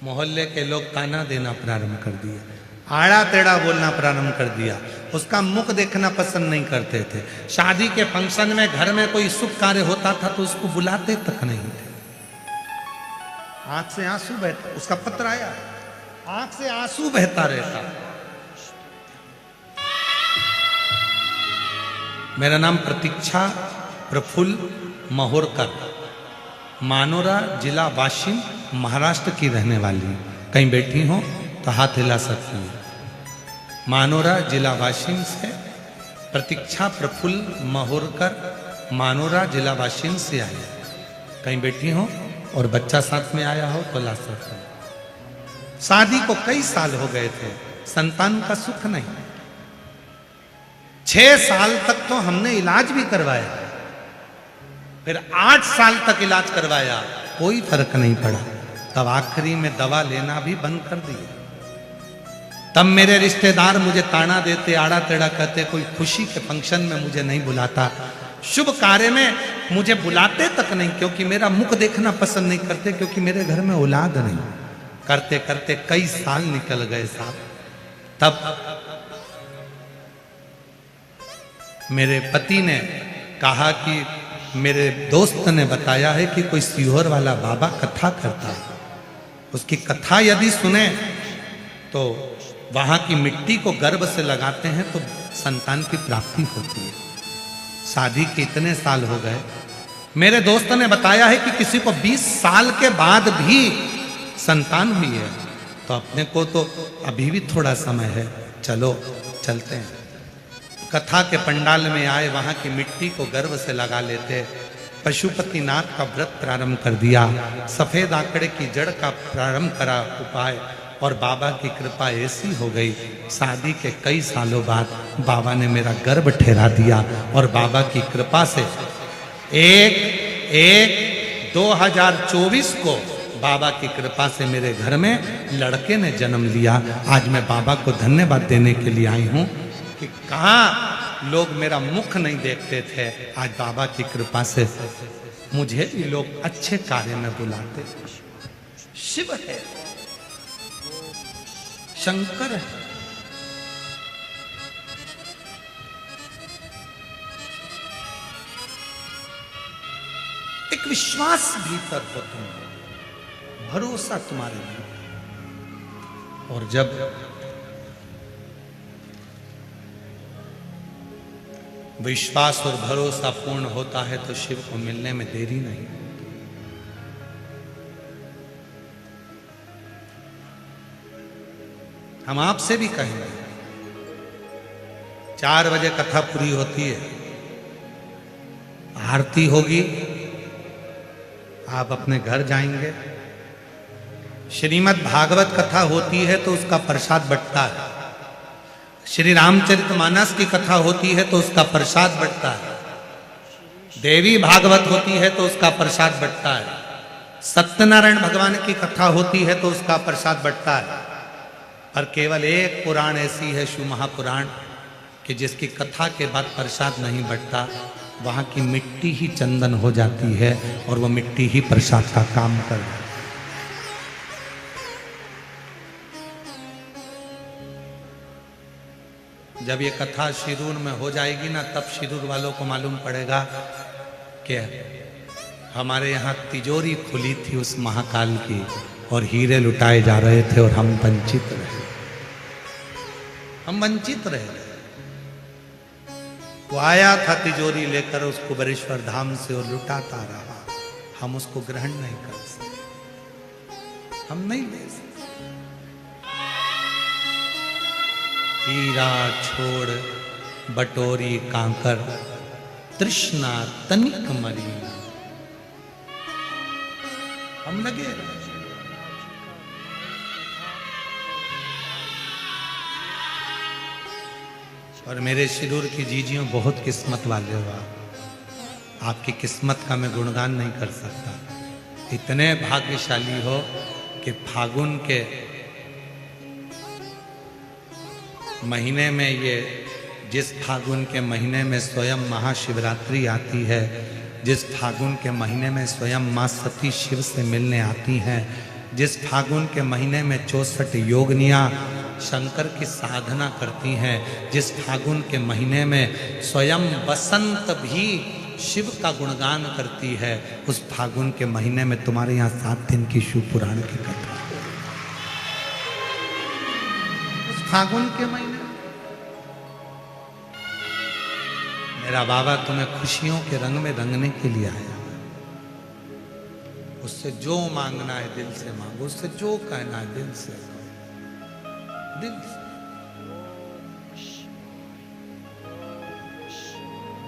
मोहल्ले के लोग ताना देना प्रारंभ कर दिए। आड़ा टेढ़ा बोलना प्रारंभ कर दिया। उसका मुख देखना पसंद नहीं करते थे। शादी के फंक्शन में घर में कोई शुभ कार्य होता था तो उसको बुलाते तक नहीं थे। आंख से आंसू बहता, उसका पत्र आया, आंख से आंसू बहता रहता। मेरा नाम प्रतीक्षा प्रफुल्ल महोरकर, मानोरा जिला वाशिम महाराष्ट्र की रहने वाली। कहीं बैठी हो तो हाथ हिला सकती हूँ। मानोरा जिला वाशिम से प्रतीक्षा प्रफुल्ल महोरकर, मानोरा जिला वाशिम से आई। कहीं बैठी हो और बच्चा साथ में आया हो तो ला सकते हो। शादी को कई साल हो गए थे, संतान का सुख नहीं। 6 साल तक तो हमने इलाज भी करवाया, फिर 8 साल तक इलाज करवाया, कोई फर्क नहीं पड़ा। तब आखिरी में दवा लेना भी बंद कर दिया। तब मेरे रिश्तेदार मुझे ताना देते, आड़ा टेढ़ा कहते, कोई खुशी के फंक्शन में मुझे नहीं बुलाता, शुभ कार्य में मुझे बुलाते तक नहीं, क्योंकि मेरा मुख देखना पसंद नहीं करते, क्योंकि मेरे घर में औलाद नहीं। करते करते कई साल निकल गए साहब। तब मेरे पति ने कहा कि मेरे दोस्त ने बताया है कि कोई सीहोर वाला बाबा कथा करता है, उसकी कथा यदि सुने तो वहां की मिट्टी को गर्भ से लगाते हैं तो संतान की प्राप्ति होती है। शादी के इतने साल हो गए, मेरे दोस्त ने बताया है कि किसी को 20 साल के बाद भी संतान हुई है। तो अपने को तो अभी भी थोड़ा समय है, चलो चलते हैं। कथा के पंडाल में आए, वहां की मिट्टी को गर्भ से लगा लेते। पशुपतिनाथ का व्रत प्रारंभ कर दिया, सफेद आंकड़े की जड़ का प्रारंभ करा उपाय, और बाबा की कृपा ऐसी हो गई, शादी के कई सालों बाद बाबा ने मेरा गर्भ ठहरा दिया। और बाबा की कृपा से 1/1/2024 को बाबा की कृपा से मेरे घर में लड़के ने जन्म लिया। आज मैं बाबा को धन्यवाद देने के लिए आई हूँ कि कहाँ लोग मेरा मुख नहीं देखते थे, आज बाबा की कृपा से मुझे भी लोग अच्छे कार्य में बुलाते। शिव है, शंकर है। एक विश्वास भीतर हो, तुम भरोसा तुम्हारे लिए। और जब विश्वास और भरोसा पूर्ण होता है तो शिव को मिलने में देरी नहीं। हम आपसे भी कहेंगे, 4 बजे कथा पूरी होती है, आरती होगी, आप अपने घर जाएंगे। श्रीमद् भागवत कथा होती है तो उसका प्रसाद बंटता है। श्री रामचरितमानस की कथा होती है तो उसका प्रसाद बंटता है। देवी भागवत होती है तो उसका प्रसाद बंटता है। सत्यनारायण भगवान की कथा होती है तो उसका प्रसाद बंटता है। पर केवल एक पुराण ऐसी है, शिव महापुराण, कि जिसकी कथा के बाद प्रसाद नहीं बंटता, वहाँ की मिट्टी ही चंदन हो जाती है और वो मिट्टी ही प्रसाद का काम कर रही है। जब ये कथा शिरूर में हो जाएगी ना, तब शिरूर वालों को मालूम पड़ेगा कि हमारे यहाँ तिजोरी खुली थी उस महाकाल की और हीरे लुटाए जा रहे थे और हम वंचित रहे। हम वंचित रहे। वो आया था तिजोरी लेकर उस कुबेरेश्वर धाम से और लुटाता रहा। हम उसको ग्रहण नहीं कर सकते, हम नहीं ले सकते। हीरा छोड़ बटोरी कांकर, तृष्णा तनिक मरी। हम लगे और मेरे शिरूर की जीजियों बहुत किस्मत वाले हो आप। आपकी किस्मत का मैं गुणगान नहीं कर सकता। इतने भाग्यशाली हो कि फागुन के महीने में, ये जिस फागुन के महीने में स्वयं महाशिवरात्रि आती है, जिस फागुन के महीने में स्वयं माँ सती शिव से मिलने आती हैं, जिस फागुन के महीने में 64 योगनियाँ शंकर की साधना करती हैं। जिस फागुन के महीने में स्वयं बसंत भी शिव का गुणगान करती है, उस फागुन के महीने में तुम्हारे यहाँ 7 दिन की शिव पुराण की कथा, उस फागुन के महीने मेरा बाबा तुम्हें खुशियों के रंग में रंगने के लिए आया। उससे जो मांगना है दिल से मांगो, उससे जो कहना है दिल से कहो, दिल से।